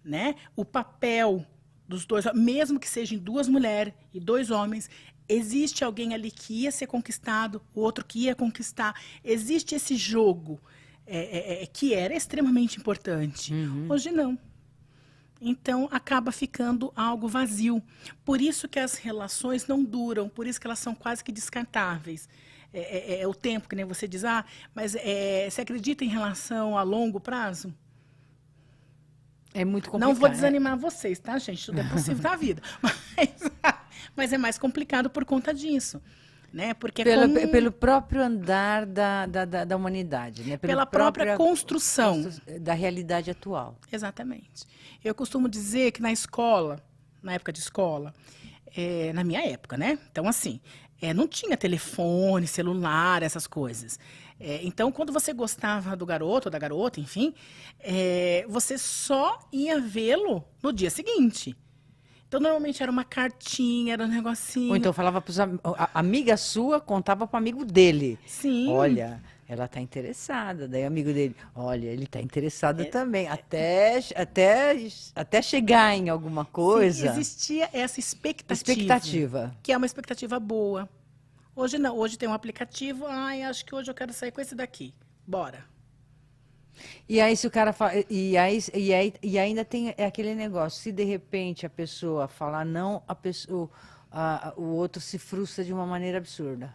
Né? O papel dos dois, mesmo que sejam duas mulheres e dois homens, existe alguém ali que ia ser conquistado, o outro que ia conquistar. Existe esse jogo que era extremamente importante. Hoje não. Então, acaba ficando algo vazio. Por isso que as relações não duram, por isso que elas são quase que descartáveis. O tempo, que nem você diz, mas você acredita em relação a longo prazo? É muito complicado. Não vou desanimar vocês, tá, gente? Tudo é possível na vida. Mas é mais complicado por conta disso. Né? Porque pelo próprio andar da humanidade, né? Pela própria construção da realidade atual. Exatamente. Eu costumo dizer que na escola, na época de escola, na minha época, né? Então, assim, não tinha telefone, celular, essas coisas. Então, quando você gostava do garoto ou da garota, enfim, você só ia vê-lo no dia seguinte. Então, normalmente era uma cartinha, era um negocinho. Ou então falava para a amiga sua, contava para o amigo dele. Sim. Olha, ela está interessada. Daí o amigo dele, olha, ele está interessado também, até chegar em alguma coisa. Sim, existia essa Expectativa. que é uma expectativa boa. Hoje não, hoje tem um aplicativo, ai, acho que hoje eu quero sair com esse daqui. Bora. E aí, se o cara fala. E ainda tem aquele negócio: se de repente a pessoa falar não, o outro se frustra de uma maneira absurda.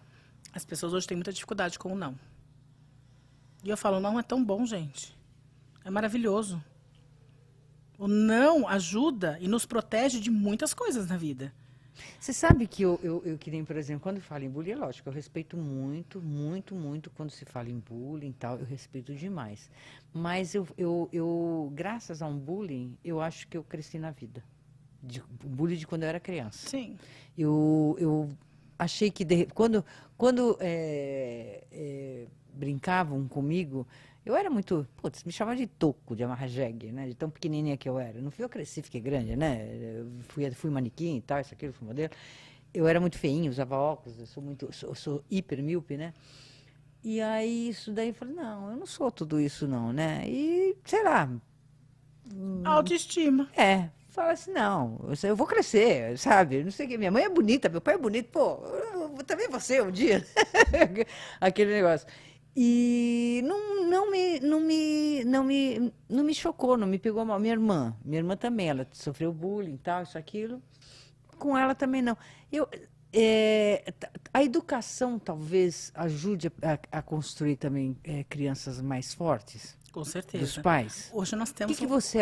As pessoas hoje têm muita dificuldade com o não. E eu falo, não é tão bom, gente. É maravilhoso. O não ajuda e nos protege de muitas coisas na vida. Você sabe que eu que nem, por exemplo, quando falo em bullying, é lógico, eu respeito muito, muito, muito quando se fala em bullying e tal, eu respeito demais. Mas graças a um bullying, eu acho que eu cresci na vida. Bullying de quando eu era criança. Sim. Eu achei que quando brincavam comigo, eu era muito, putz, me chamavam de toco, de amarra-jegue, né? De tão pequenininha que eu era. Não fui eu cresci, fiquei grande, né? Eu fui manequim e tal, isso, aquilo, fui modelo. Eu era muito feinho, usava óculos, eu sou hiper míope, né? E aí, isso daí, eu falei, não, eu não sou tudo isso não, né? E, sei lá... Autoestima. Fala assim, não, eu vou crescer, sabe? Não sei o que, minha mãe é bonita, meu pai é bonito, pô, eu também vou ser um dia. Aquele negócio. E não me chocou, não me pegou mal. Minha irmã também, ela sofreu bullying e tal, isso, aquilo. Com ela também não. A educação talvez ajude a construir também crianças mais fortes. Com certeza. Dos pais. Hoje nós temos... O que você...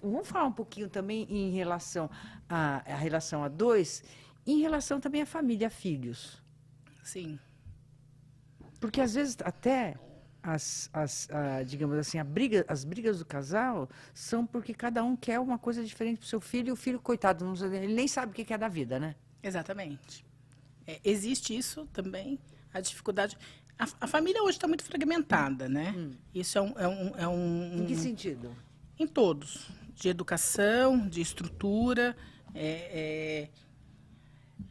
Vamos falar um pouquinho também em relação a relação a dois, em relação também à família, a filhos. Sim. Porque, às vezes, até, digamos assim, as brigas do casal são porque cada um quer uma coisa diferente para o seu filho, e o filho, coitado, ele nem sabe o que é da vida, né? Exatamente. Existe isso também, a dificuldade... A família hoje está muito fragmentada, né? Isso é um... Em que sentido? Em todos. De educação, de estrutura.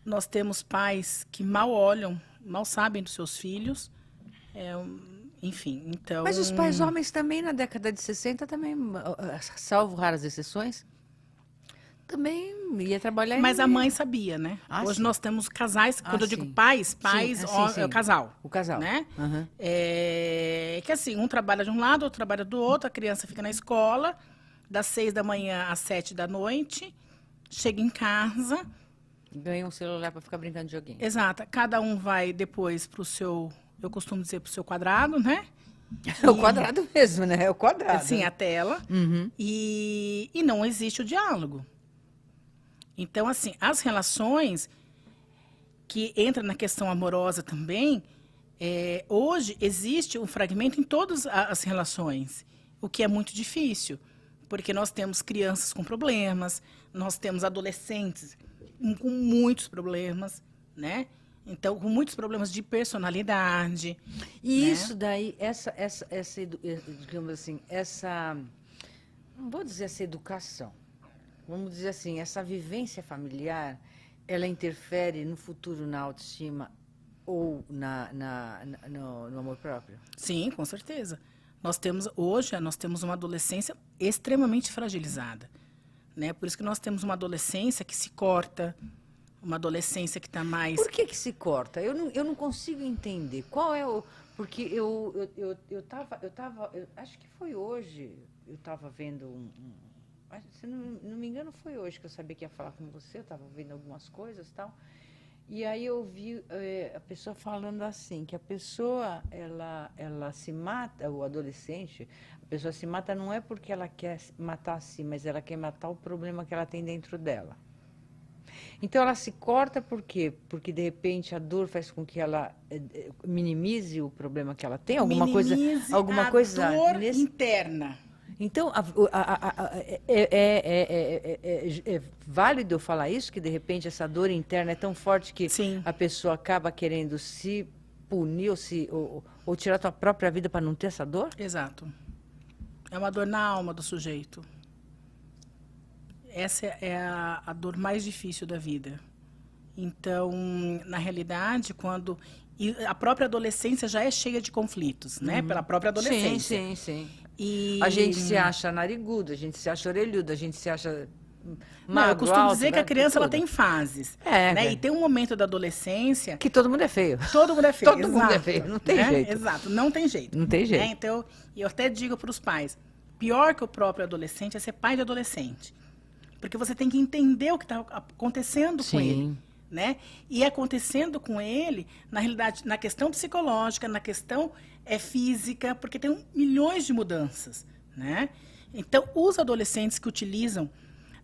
Nós temos pais que mal olham, mal sabem dos seus filhos. Enfim, então... Mas os pais homens também, na década de 60, também, salvo raras exceções, também ia trabalhar... Mas a mãe sabia, né? Hoje sim. Nós temos casais, quando eu digo sim. pais, Sim. é o casal. O casal. Né? Uhum. Que assim, um trabalha de um lado, outro trabalha do outro, a criança fica na escola, das 6 da manhã às 7 da noite, chega em casa... Ganha um celular para ficar brincando de joguinho. Exato. Cada um vai depois para o seu, eu costumo dizer, para o seu quadrado, né? É o quadrado mesmo, né? É o quadrado. Assim, a tela. Uhum. E não existe o diálogo. Então, assim, as relações que entram na questão amorosa também, hoje existe um fragmento em todas as relações, o que é muito difícil, porque nós temos crianças com problemas, nós temos adolescentes com muitos problemas, né? Então, com muitos problemas de personalidade. E né? isso daí, digamos assim, não vou dizer essa educação, vamos dizer assim, essa vivência familiar, ela interfere no futuro na autoestima ou no amor próprio? Sim, com certeza. Hoje, nós temos uma adolescência extremamente fragilizada. Né? Por isso que nós temos uma adolescência que se corta, uma adolescência que está mais... Por que se corta? Eu não consigo entender. Qual é o... Porque eu acho que foi hoje, eu estava vendo se não me engano, foi hoje que eu sabia que ia falar com você, eu estava vendo algumas coisas e tal. E aí eu vi a pessoa falando assim, que a pessoa, ela se mata, o adolescente, a pessoa se mata não é porque ela quer matar a si, mas ela quer matar o problema que ela tem dentro dela. Então ela se corta por quê? Porque de repente a dor faz com que ela minimize o problema que ela tem, alguma coisa dor interna. Então, é válido eu falar isso, que de repente essa dor interna é tão forte que Sim. a pessoa acaba querendo se punir ou tirar a sua própria vida para não ter essa dor? Exato. É uma dor na alma do sujeito. Essa é a dor mais difícil da vida. Então, na realidade, e a própria adolescência já é cheia de conflitos, né? Pela própria adolescência. Sim, sim, sim. E... A gente se acha narigudo, a gente se acha orelhudo, a gente se acha Não, eu costumo alto, dizer que né? a criança ela Tudo. tem fases. É, né? é. E tem um momento da adolescência... Que todo mundo é feio. Todo mundo é feio. Todo mundo é feio, não tem jeito. Exato, não tem jeito. Não tem jeito. Né? Então, eu até digo para os pais, pior que o próprio adolescente é ser pai de adolescente. Porque você tem que entender o que está acontecendo com ele. Né? E acontecendo com ele, na realidade, na questão psicológica, na questão física, porque tem milhões de mudanças. Né? Então, os adolescentes que utilizam,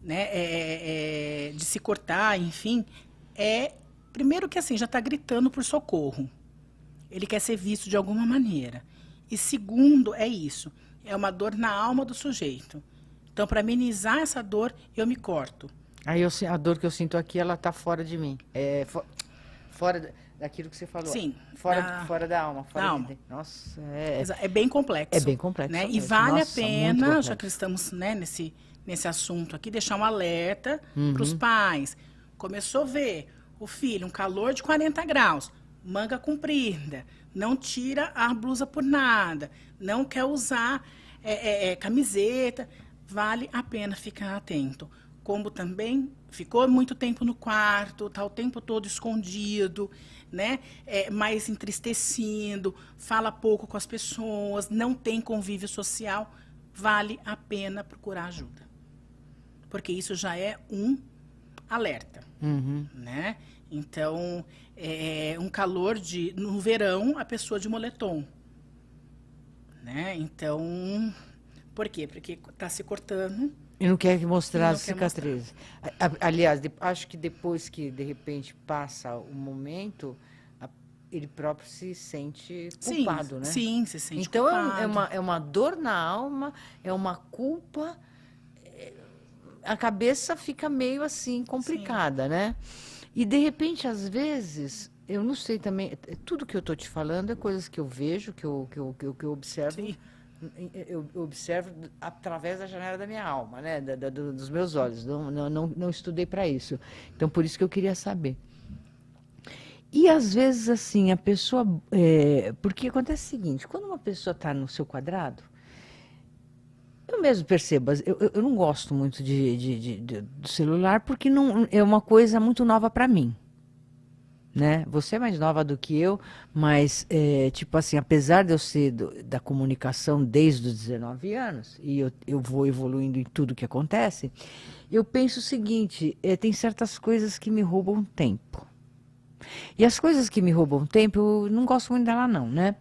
né, de se cortar, enfim, primeiro que assim, já está gritando por socorro. Ele quer ser visto de alguma maneira. E segundo, é isso. É uma dor na alma do sujeito. Então, para amenizar essa dor, eu me corto. Aí a dor que eu sinto aqui, ela tá fora de mim. Fora daquilo que você falou. Sim. Fora da alma. Fora da alma. Nossa, É bem complexo. É bem complexo. Né? E mesmo. vale Nossa, a muito pena, complexo. já que estamos, né, nesse assunto aqui, deixar um alerta para os pais. Começou a ver o filho, um calor de 40 graus, manga comprida, não tira a blusa por nada, não quer usar camiseta, vale a pena ficar atento. Como também ficou muito tempo no quarto, está o tempo todo escondido, né? Mais entristecido, fala pouco com as pessoas, não tem convívio social, vale a pena procurar ajuda. Porque isso já é um alerta, né? Então, um calor no verão, a pessoa de moletom, né? Então, por quê? Porque está se cortando. E não quer mostrar E as não quer cicatrizes. Aliás, acho que depois que, de repente, passa o momento, ele próprio se sente culpado, né? Sim, se sente então, culpado. é uma dor na alma, é uma culpa. A cabeça fica meio assim, complicada, né? E, de repente, às vezes, eu não sei também, tudo que eu estou te falando é coisas que eu vejo, que eu observo. Sim. Eu observo através da janela da minha alma, né? Dos meus olhos. Não estudei para isso. Então, por isso que eu queria saber. E, às vezes, assim, a pessoa... porque acontece o seguinte, quando uma pessoa está no seu quadrado, eu mesmo percebo, eu não gosto muito do celular, porque não, é uma coisa muito nova para mim. Né? Você é mais nova do que eu, mas, tipo assim, apesar de eu ser da comunicação desde os 19 anos, e eu vou evoluindo em tudo que acontece, eu penso o seguinte, tem certas coisas que me roubam tempo. E as coisas que me roubam tempo, eu não gosto muito dela não, né?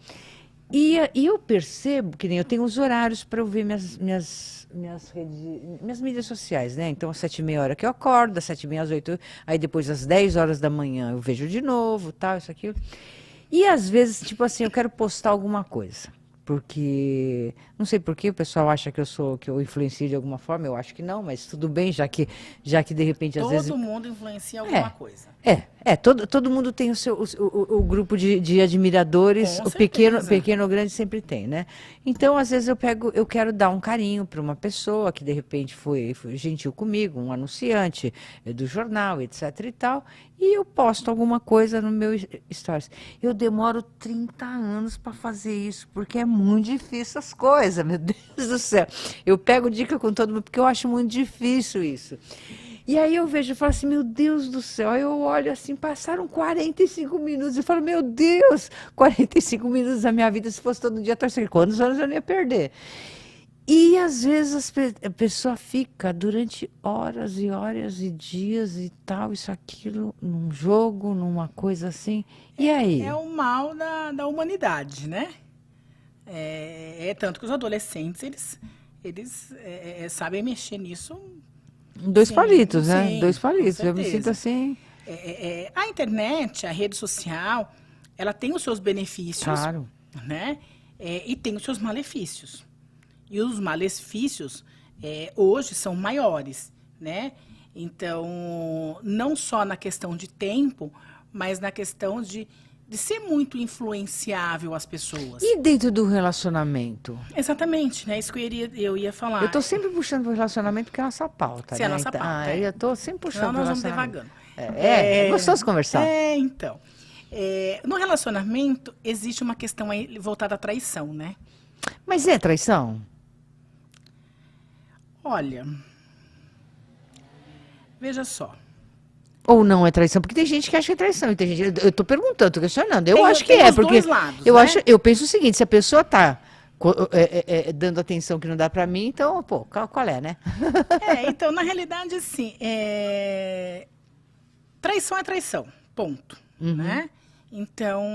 E eu percebo que nem eu tenho os horários para eu ver minhas mídias sociais, né? Então, às 7h30 que eu acordo, às 7h30 às 8h, aí depois às 10 horas da manhã eu vejo de novo, tal, isso, aquilo. E às vezes, tipo assim, eu quero postar alguma coisa. Porque, não sei por que o pessoal acha que eu influencio de alguma forma, eu acho que não, mas tudo bem, já que de repente, às vezes... Todo mundo influencia alguma coisa. Todo mundo tem o grupo de admiradores, Com o pequeno certeza. ou grande sempre tem, né? Então, às vezes eu quero dar um carinho para uma pessoa que de repente foi gentil comigo, um anunciante do jornal, etc e tal, e eu posto alguma coisa no meu stories. Eu demoro 30 anos para fazer isso, porque é muito difícil as coisas, meu Deus do céu. Eu pego dica com todo mundo, porque eu acho muito difícil isso. E aí eu vejo e falo assim, meu Deus do céu. Aí eu olho assim, passaram 45 minutos. Eu falo, meu Deus, 45 minutos da minha vida, se fosse todo dia, quantos anos eu não ia perder? E às vezes a pessoa fica durante horas e horas e dias e tal, isso, aquilo, num jogo, numa coisa assim. E aí? É o mal da humanidade, né? Tanto que os adolescentes, eles sabem mexer nisso. Dois Sim, palitos, né? sim, 2 palitos. com Eu me certeza. sinto assim. A internet, a rede social, ela tem os seus benefícios, Claro. né? E tem os seus malefícios. E os malefícios hoje são maiores, né? Então, não só na questão de tempo, mas na questão de ser muito influenciável às pessoas. E dentro do relacionamento? Exatamente, né? Isso que eu ia falar. Eu tô sempre puxando pro relacionamento porque é a nossa pauta, Sim, né? é a nossa pauta, Eu tô sempre puxando Senão pro nós vamos relacionamento. devagando. É gostoso conversar. Então. No relacionamento, existe uma questão aí voltada à traição, né? Mas é traição? Olha, veja só. Ou não é traição? Porque tem gente que acha que é traição. E tem gente, eu tô perguntando, tô questionando. Eu Tem- acho que tem é, os porque dois lados, eu né? eu penso o seguinte, se a pessoa tá dando atenção que não dá pra mim, então, pô, qual é, né? Então, na realidade, assim, traição é traição, ponto, né? Então,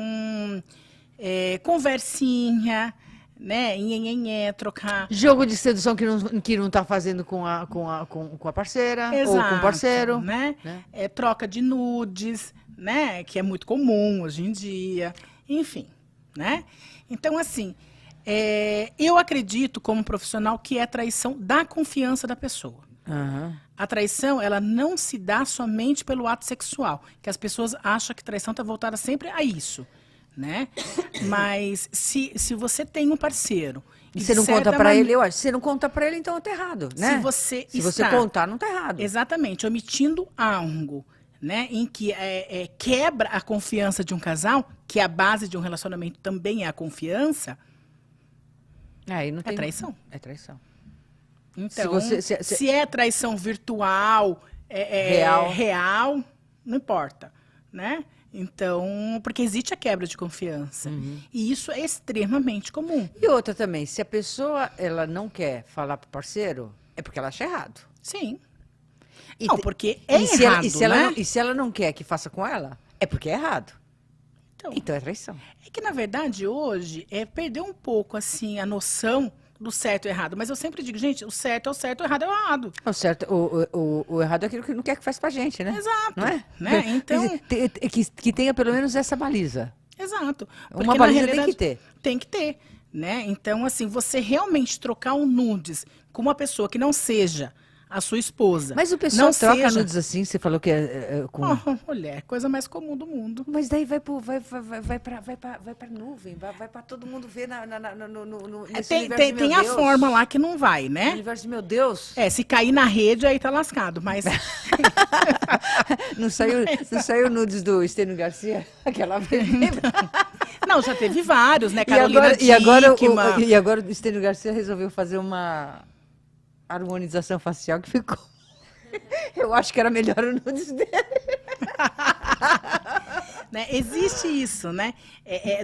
conversinha, né, nhenhenhé, trocar... Jogo de sedução que não tá fazendo com a parceira, ou com o Exato, parceiro. né? né? Troca de nudes, né? Que é muito comum hoje em dia. Enfim, né? Então, assim, eu acredito como profissional que é traição da confiança da pessoa. Aham. A traição, ela não se dá somente pelo ato sexual, que as pessoas acham que traição está voltada sempre a isso, né? Mas se você tem um parceiro... E de você não conta certa pra maneira- ele, eu acho. Se você não conta pra ele, então tá errado, né? Se você você está- contar, não tá errado. Exatamente, omitindo algo, né, em que quebra a confiança de um casal, que a base de um relacionamento também é a confiança, Aí não é tem... traição. É traição. Então, Se você- se é traição virtual, real, não importa, né? Então, porque existe a quebra de confiança. E isso é extremamente comum. E outra também, se a pessoa ela não quer falar pro parceiro, é porque ela acha errado. Sim. E Não, te- porque é e se errado, ela, né? se ela não quer que faça com ela, é porque é errado. Então é traição. É que, na verdade, hoje, perdeu um pouco, assim, a noção do certo e errado. Mas eu sempre digo, gente, o certo é o certo, o errado é o errado. O certo, o errado é aquilo que não quer que faz pra gente, né? Exato. Não é? Né? Então, Que tenha pelo menos essa baliza. exato. Uma na baliza tem realidade, que ter. Tem que ter, né? Então, assim, você realmente trocar um nudes com uma pessoa que não seja a sua esposa. Mas o pessoal não troca seja... nudes assim, você falou que com... Mulher, coisa mais comum do mundo. Mas daí vai pra nuvem, vai pra todo mundo ver nesse Tem, universo tem, de meu tem a Deus. forma lá que não vai, No né? universo de meu Deus. Se cair na rede, aí tá lascado, mas... Não saiu nudes do Estênio Garcia? Aquela vez. Não, já teve vários, né? E Carolina Dickmann. e agora o Estênio Garcia resolveu fazer uma harmonização facial que ficou. Eu acho que era melhor o nudes dele. Né? Existe isso, né?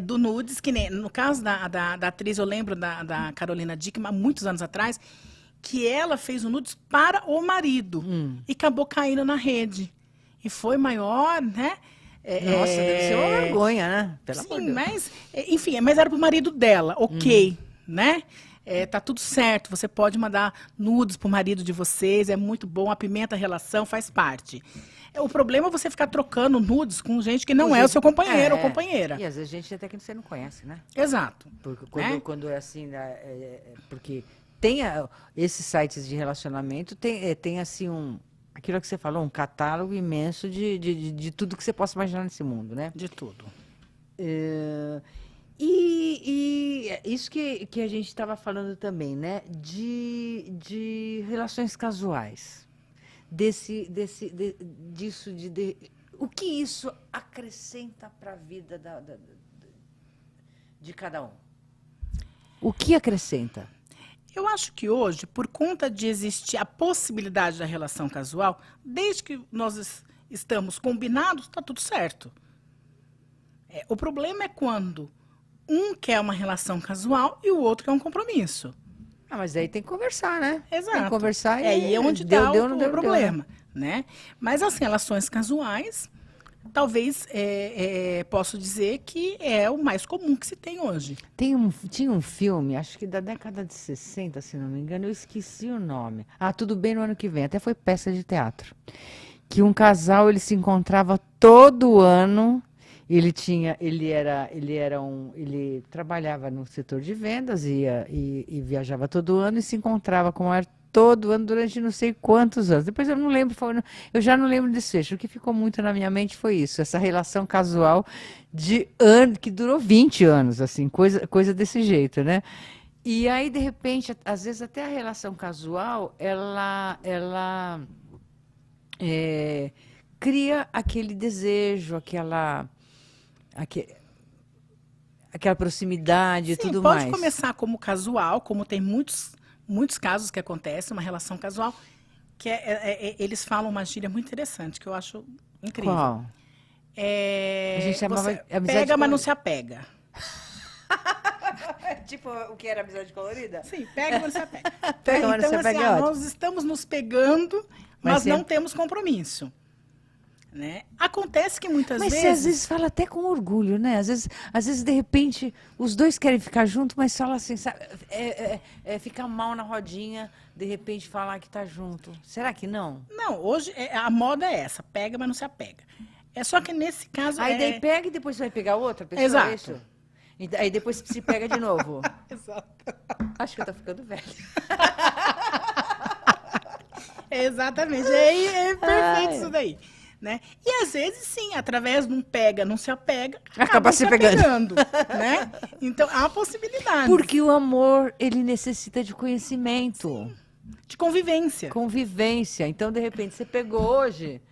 Do nudes, que nem no caso da atriz, eu lembro da Carolina Dickmann, há muitos anos atrás, que ela fez o nudes para o marido e acabou caindo na rede. E foi maior, né? Nossa, deve ser uma vergonha, né? Pelo amor de Sim, Deus. mas, enfim, mas era pro marido dela, ok, né? Tá tudo certo, você pode mandar nudes pro marido de vocês, é muito bom, apimenta a relação, faz parte. O problema é você ficar trocando nudes com gente que não é o seu companheiro ou companheira. E às vezes gente até que você não conhece, né? Exato. Porque Né? quando é assim, né, porque tem esses sites de relacionamento, tem assim aquilo que você falou, um catálogo imenso de tudo que você possa imaginar nesse mundo, né? De tudo. E isso que a gente estava falando também, né? De relações casuais. Disso o que isso acrescenta para a vida de cada um? O que acrescenta? Eu acho que hoje, por conta de existir a possibilidade da relação casual, desde que nós estamos combinados, está tudo certo. O problema é quando um quer uma relação casual e o outro quer um compromisso. Ah, mas daí tem que conversar, né? Exato. Tem que conversar E é onde deu, dá deu, o não deu, problema, né? Mas, assim, relações casuais, talvez posso dizer que é o mais comum que se tem hoje. Tinha um filme, acho que da década de 60, se não me engano, eu esqueci o nome. Ah, Tudo Bem no Ano que Vem, até foi peça de teatro. Que um casal, ele se encontrava todo ano. Ele trabalhava no setor de vendas e viajava todo ano e se encontrava com o ar todo ano durante não sei quantos anos. Depois eu não lembro, eu já não lembro desse fecho. O que ficou muito na minha mente foi isso, essa relação casual de ano que durou 20 anos, assim, coisa desse jeito, né? E aí, de repente, às vezes até a relação casual, ela cria aquele desejo, aquela proximidade e Sim, tudo pode mais. começar como casual, como tem muitos casos que acontecem, uma relação casual, que eles falam uma gíria muito interessante, que eu acho incrível. Qual? A gente chamava Você amizade pega, mas não colorida. se apega. Tipo o que era amizade colorida? Sim, pega, mas não se apega. Pega, mas não Então, se apega, assim, é ótimo. nós estamos nos pegando, Mas mas não sempre- temos compromisso. Né? Acontece que muitas Mas você às vezes fala até com orgulho, né? Às vezes, de repente, os dois querem ficar juntos, mas fala assim, sabe? Fica mal na rodinha, de repente falar que tá junto. Será que não? Não, hoje a moda é essa, pega, mas não se apega. É só que nesse caso Aí daí pega e depois vai pegar outra pessoa, Exato. é isso? E aí depois se pega de novo. Exato. Acho que eu tô ficando velha. Exatamente, é perfeito Ai. isso daí. Né? E às vezes, sim, através de um pega, não se apega, Acaba se pegando. Né? Então, há possibilidade Porque o amor, ele necessita de conhecimento, de convivência. convivência. Então, de repente, você pegou hoje.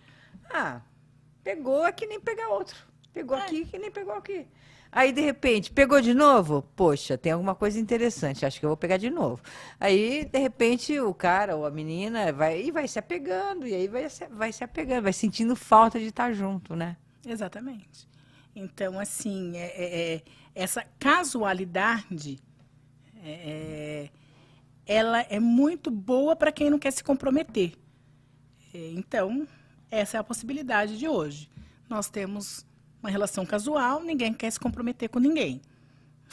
Pegou é que nem pegar outro. Pegou aqui que nem pegou aqui. Aí, de repente, pegou de novo? Poxa, tem alguma coisa interessante, acho que eu vou pegar de novo. Aí, de repente, o cara ou a menina vai se apegando, e aí vai se apegando, vai sentindo falta de estar junto, né? Exatamente. Então, assim, essa casualidade, ela é muito boa para quem não quer se comprometer. Então, essa é a possibilidade de hoje. Nós temos uma relação casual, ninguém quer se comprometer com ninguém.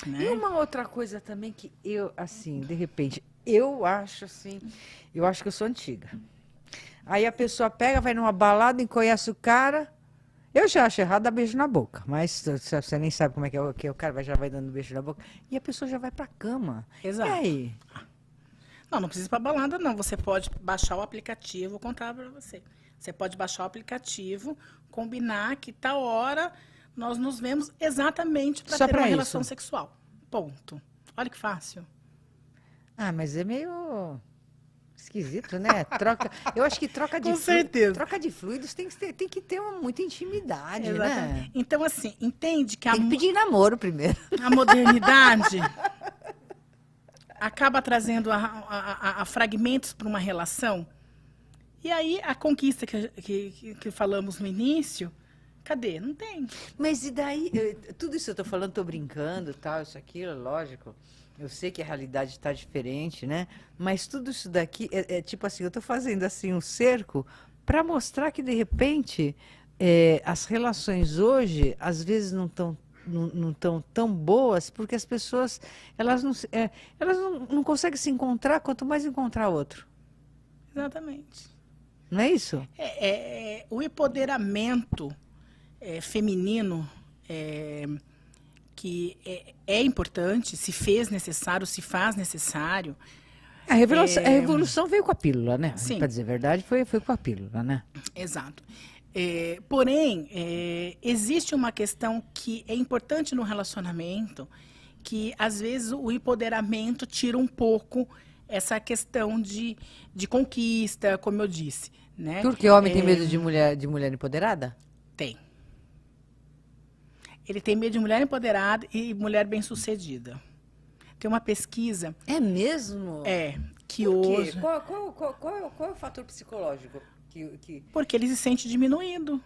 Né? E uma outra coisa também que eu, assim, de repente, eu acho que eu sou antiga. Aí a pessoa pega, vai numa balada e conhece o cara. Eu já acho errado dar beijo na boca, mas você nem sabe como é que o cara já vai dando beijo na boca. E a pessoa já vai pra cama. Exato. E aí? Não precisa ir para balada, não. Você pode baixar o aplicativo, vou contar para você. Você pode baixar o aplicativo, combinar que tal hora nós nos vemos exatamente para Só ter pra uma isso. relação sexual. Ponto. Olha que fácil. Mas é meio esquisito, né? Eu acho que troca de Com certeza. troca de fluidos tem que ter muita intimidade, né? Exatamente. Então, assim, entende que Tem que pedir namoro primeiro. a modernidade acaba trazendo a fragmentos para uma relação. E aí, a conquista que falamos no início, cadê? Não tem. Mas e daí? Tudo isso eu tô falando, tô brincando, tal, isso, aquilo, lógico. Eu sei que a realidade está diferente, né? Mas tudo isso daqui é tipo assim, eu tô fazendo assim um cerco para mostrar que, de repente, as relações hoje, às vezes, não estão tão boas, porque as pessoas elas não conseguem se encontrar, quanto mais encontrar outro. Exatamente. Não é isso? O empoderamento feminino, que é importante, se fez necessário, se faz necessário. A revolução veio com a pílula, né? Sim. Para dizer a verdade, foi com a pílula, né? Exato. Porém, existe uma questão que é importante no relacionamento, que às vezes o empoderamento tira um pouco essa questão de conquista, como eu disse. Né? Porque o homem tem medo de mulher empoderada? Tem. Ele tem medo de mulher empoderada e mulher bem-sucedida. Tem uma pesquisa... É mesmo? Que Por quê? hoje... Qual é o fator psicológico? Porque ele se sente diminuído.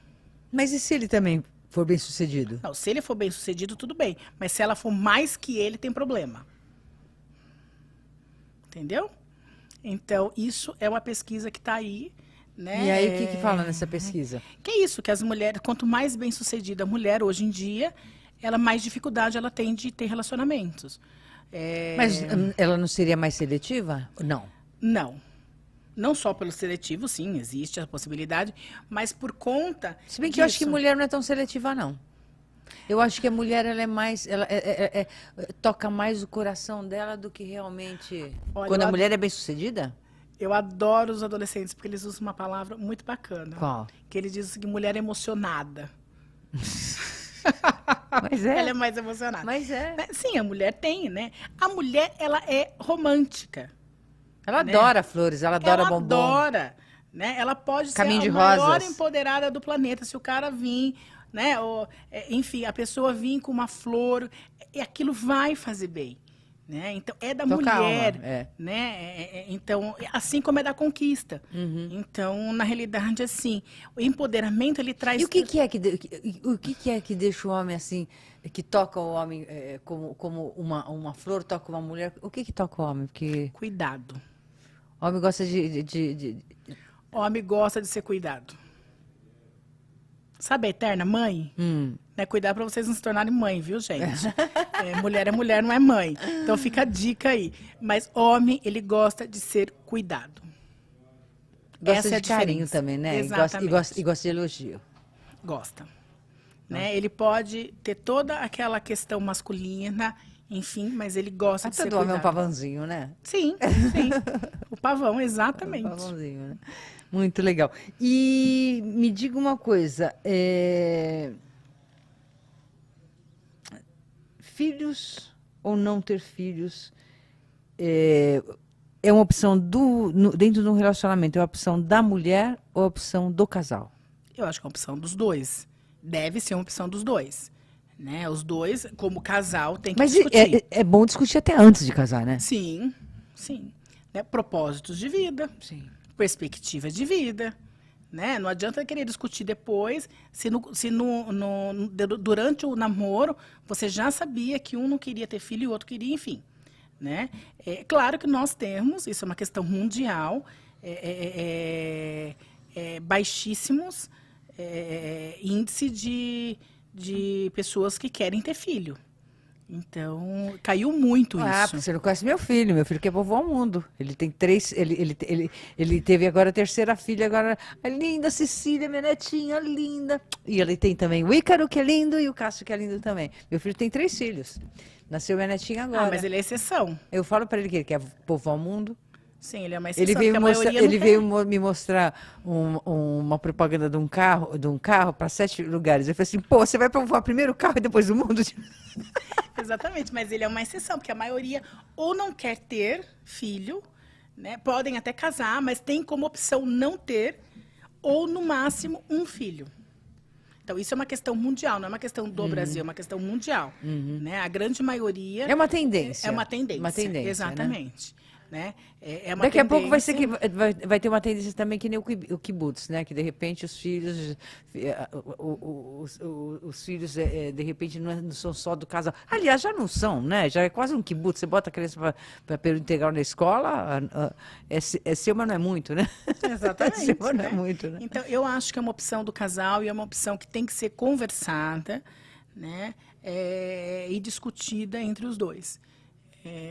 Mas e se ele também for bem sucedido? Não, se ele for bem-sucedido, tudo bem. Mas se ela for mais que ele, tem problema. Entendeu? Então, isso é uma pesquisa que está aí. Né? E aí, o que fala nessa pesquisa? Que é isso, que as mulheres, quanto mais bem-sucedida a mulher hoje em dia, mais dificuldade ela tem de ter relacionamentos. Mas ela não seria mais seletiva? Não. Não. Não só pelo seletivo, sim, existe a possibilidade, mas por conta Se bem que disso. eu acho que mulher não é tão seletiva, não. Eu acho que a mulher ela é mais, toca mais o coração dela do que realmente. Olha, Quando a mulher é bem sucedida? Eu adoro os adolescentes, porque eles usam uma palavra muito bacana. Qual? Que eles dizem que mulher é emocionada. Mas é. Ela é mais emocionada. Mas é. Sim, a mulher tem, né? A mulher, ela é romântica. Ela né? adora flores, ela adora Ela bombom. adora, né? Ela pode Caminho ser de a maior rosas. empoderada do planeta. Se o cara vir, né? Enfim, a pessoa vir com uma flor, aquilo vai fazer bem. Né? Então, é da Toca a mulher, alma, é. né? Então, assim como é da conquista. Então, na realidade, assim, o empoderamento, ele traz... E o que é que deixa o homem assim, que toca o homem como uma flor toca uma mulher? O que toca o homem? Porque Cuidado. o homem gosta de... Homem gosta de ser cuidado. Sabe a eterna mãe? Né? Cuidar para vocês não se tornarem mãe, viu, gente? Mulher é mulher, não é mãe. Então fica a dica aí. Mas homem, ele gosta de ser cuidado. Gosta Essa é a de carinho diferença. também, né? Exatamente. E gosta de elogio. Gosta. Né? Ele pode ter toda aquela questão masculina, enfim, mas ele gosta de ser Todo homem é um cuidado. pavãozinho, né? Sim, sim. O pavão, exatamente. Um pavãozinho, né? Muito legal. E me diga uma coisa, filhos ou não ter filhos é uma opção dentro de um relacionamento, é uma opção da mulher ou a opção do casal? Eu acho que é uma opção dos dois. Deve ser uma opção dos dois. Né? Os dois, como casal, tem que Mas discutir. é bom discutir até antes de casar, né? Sim, sim. Né? Propósitos de vida, Sim. perspectivas de vida. Né? Não adianta querer discutir depois, durante o namoro você já sabia que um não queria ter filho e o outro queria, enfim. Né? É claro que nós temos, isso é uma questão mundial, baixíssimos índice de pessoas que querem ter filho. Então, caiu muito Ah, isso. você não conhece meu filho quer povoar o mundo. Ele tem 3, ele teve agora a terceira filha, agora a linda Cecília, minha netinha, linda. E ele tem também o Ícaro, que é lindo, e o Cássio, que é lindo também. Meu filho tem 3 filhos. Nasceu minha netinha agora. Ah, mas ele é exceção. Eu falo para ele que ele quer povoar o mundo. Sim, ele é uma exceção. Ele veio, porque a maioria não quer. me mostrar uma propaganda de um carro para 7 lugares. Eu falei assim, pô, você vai povoar primeiro o carro e depois o mundo? Exatamente, mas ele é uma exceção, porque a maioria ou não quer ter filho, né? Podem até casar, mas tem como opção não ter, ou no máximo um filho. Então, isso é uma questão mundial, não é uma questão do Brasil, é uma questão mundial. Né? A grande maioria... É uma tendência. É uma tendência. Uma tendência, exatamente. Né? É uma Daqui a pouco vai ser tendência. que vai ter uma tendência também que nem o kibutz, né? Que de repente os filhos, os filhos de repente não são só do casal. Aliás, já não são, né? Já é quase um kibutz. Você bota a criança para período integral na escola, é seu, mas não é muito, né? Exatamente. É seu, mas não é né? muito, né? Então, eu acho que é uma opção do casal e é uma opção que tem que ser conversada, né? E discutida entre os dois.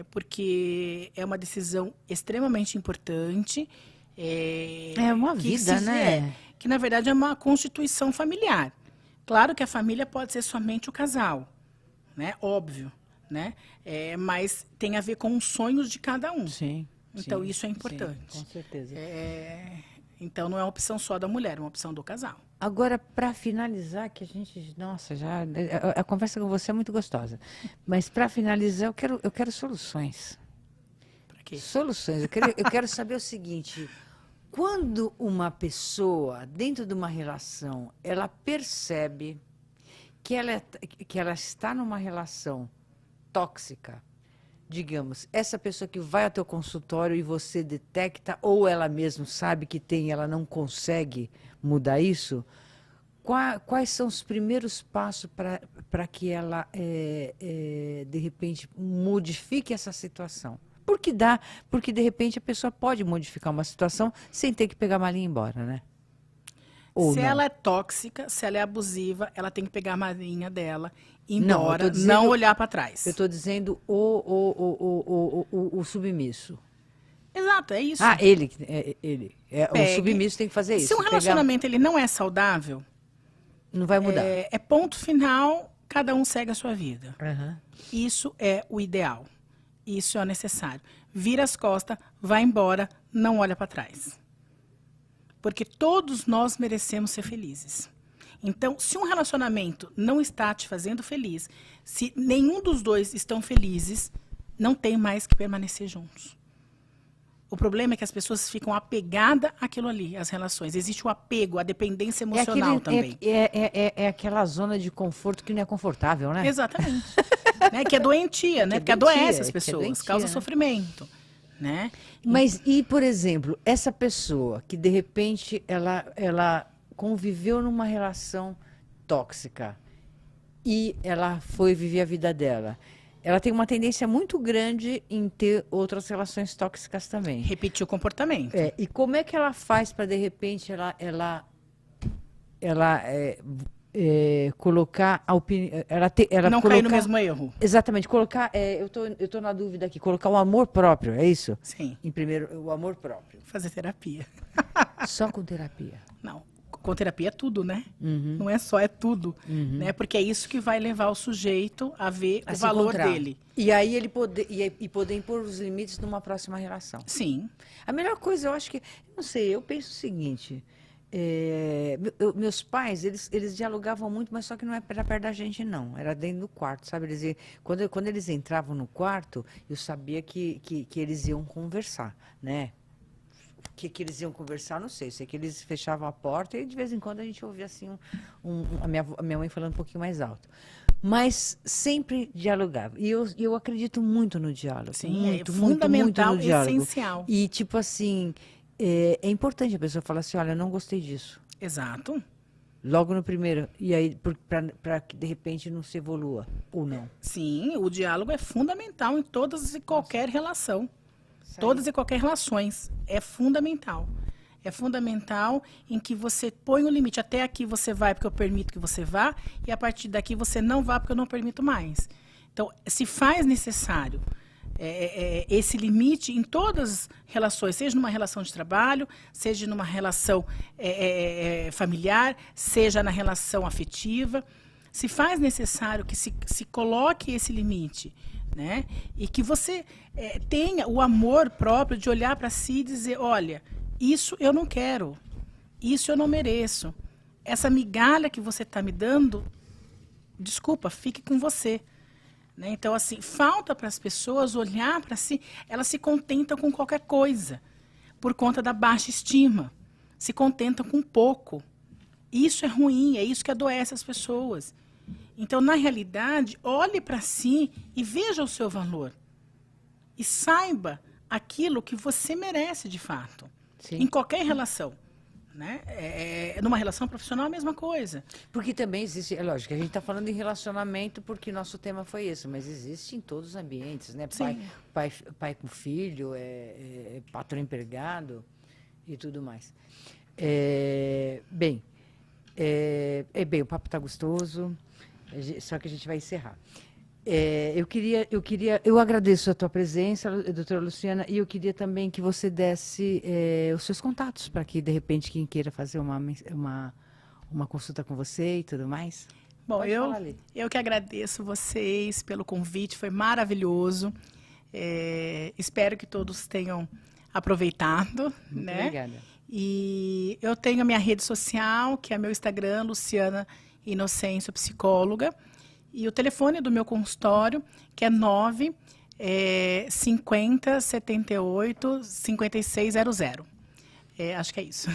Porque é uma decisão extremamente importante. É uma vida, né? Que, na verdade, é uma constituição familiar. Claro que a família pode ser somente o casal, né? Óbvio, né? Mas tem a ver com os sonhos de cada um. Sim. Então, sim, isso é importante. Sim, com certeza. Então, não é uma opção só da mulher, é uma opção do casal. Agora, para finalizar, que a gente, nossa, já a conversa com você é muito gostosa. Mas para finalizar, eu quero soluções. Para quê? Soluções. Eu quero saber o seguinte: quando uma pessoa dentro de uma relação, ela percebe que ela está numa relação tóxica, digamos, essa pessoa que vai ao teu consultório e você detecta, ou ela mesma sabe que tem, ela não consegue mudar isso, quais são os primeiros passos para que ela, de repente, modifique essa situação? Porque, de repente, a pessoa pode modificar uma situação sem ter que pegar a malinha e ir embora, né? Ou se não. ela é tóxica, se ela é abusiva, ela tem que pegar a malinha dela, ir Não, eu embora, tô dizendo- não olhar para trás. Eu estou dizendo o submisso. Exato, é isso. Ele. O Pegue. submisso tem que fazer isso. Se um relacionamento ele não é saudável, Não vai mudar. é ponto final, cada um segue a sua vida. Aham. Isso é o ideal. Isso é o necessário. Vira as costas, vai embora, não olha para trás. Porque todos nós merecemos ser felizes. Então, se um relacionamento não está te fazendo feliz, se nenhum dos dois estão felizes, não tem mais que permanecer juntos. O problema é que as pessoas ficam apegadas àquilo ali, às relações. Existe o apego, a dependência emocional também. É aquela zona de conforto que não é confortável, né? Exatamente. Né? Que é doentia, né? Porque adoece as pessoas, causa sofrimento. Né? Mas, e, por exemplo, essa pessoa que, de repente, ela conviveu numa relação tóxica e ela foi viver a vida dela. Ela tem uma tendência muito grande em ter outras relações tóxicas também. Repetir o comportamento. E como é que ela faz para, de repente, colocar a opinião... Não cair no mesmo erro. Exatamente. Colocar... eu tô na dúvida aqui. Colocar o amor próprio, é isso? Sim. Em primeiro, o amor próprio. Fazer terapia. Só com terapia? Não. Com terapia é tudo, né? Uhum. Não é só, é tudo. Uhum. Né? Porque é isso que vai levar o sujeito a ver o valor dele. E aí ele poder impor os limites numa próxima relação. Sim. A melhor coisa, eu acho que... Não sei, eu penso o seguinte... meus pais, eles dialogavam muito, mas só que não era perto da gente, não. Era dentro do quarto, sabe? Quando eles entravam no quarto, eu sabia que eles iam conversar, né? O que eles iam conversar, não sei. Sei que eles fechavam a porta e de vez em quando a gente ouvia assim a minha mãe falando um pouquinho mais alto. Mas sempre dialogava. E eu acredito muito no diálogo. Sim, muito, é fundamental, muito no diálogo. essencial. E tipo assim, é importante a pessoa falar assim, olha, eu não gostei disso. Exato. Logo no primeiro. E aí, para que de repente não se evolua, ou não. Sim, o diálogo é fundamental em todas e qualquer relação. Todas e qualquer relações. É fundamental. É fundamental em que você põe um limite. Até aqui você vai porque eu permito que você vá, e a partir daqui você não vá porque eu não permito mais. Então, se faz necessário esse limite em todas as relações, seja numa relação de trabalho, seja numa relação familiar, seja na relação afetiva, se faz necessário que se coloque esse limite. Né? E que você tenha o amor próprio de olhar para si e dizer, olha, isso eu não quero, isso eu não mereço. Essa migalha que você está me dando, desculpa, fique com você. Né? Então, assim, falta para as pessoas olhar para si, elas se contentam com qualquer coisa, por conta da baixa estima, se contentam com pouco. Isso é ruim, é isso que adoece as pessoas. Então, na realidade, olhe para si e veja o seu valor. E saiba aquilo que você merece de fato. Sim. Em qualquer relação. Né? Numa relação profissional, a mesma coisa. Porque também existe, é lógico, a gente está falando em relacionamento porque nosso tema foi esse, mas existe em todos os ambientes, né? Pai com filho, patrão empregado e tudo mais. Bem, o papo está gostoso. Só que a gente vai encerrar. Eu agradeço a tua presença, doutora Luciana, e eu queria também que você desse os seus contatos para que, de repente, quem queira fazer uma consulta com você e tudo mais. Bom, eu que agradeço vocês pelo convite, foi maravilhoso. Espero que todos tenham aproveitado. Muito né? Obrigada. E eu tenho a minha rede social, que é meu Instagram, Luciana Inocêncio, psicóloga, e o telefone do meu consultório, que é 50 78 5600. Acho que é isso.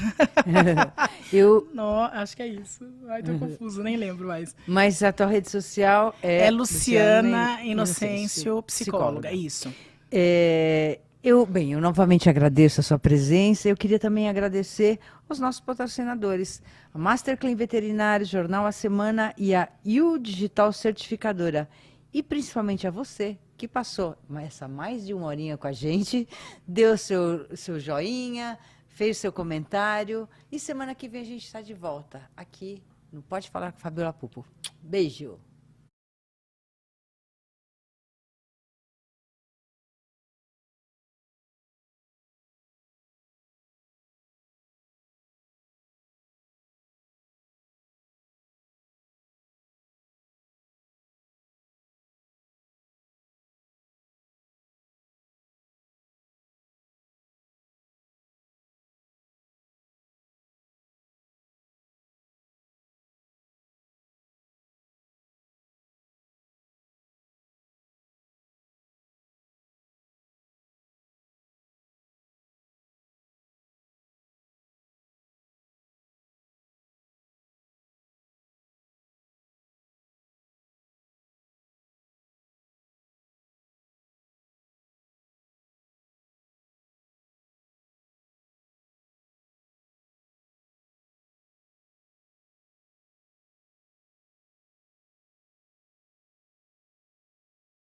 Acho que é isso. Ai, tô confuso, nem lembro mais. Mas a tua rede social é Luciana Inocêncio, psicóloga. Isso. Eu novamente agradeço a sua presença. Eu queria também agradecer os nossos patrocinadores, a Master Clean Veterinário, Jornal A Semana e a You Digital Certificadora. E principalmente a você, que passou essa mais de uma horinha com a gente, deu seu joinha, fez seu comentário. E semana que vem a gente está de volta aqui no Pode Falar com Fabiola Pupo. Beijo!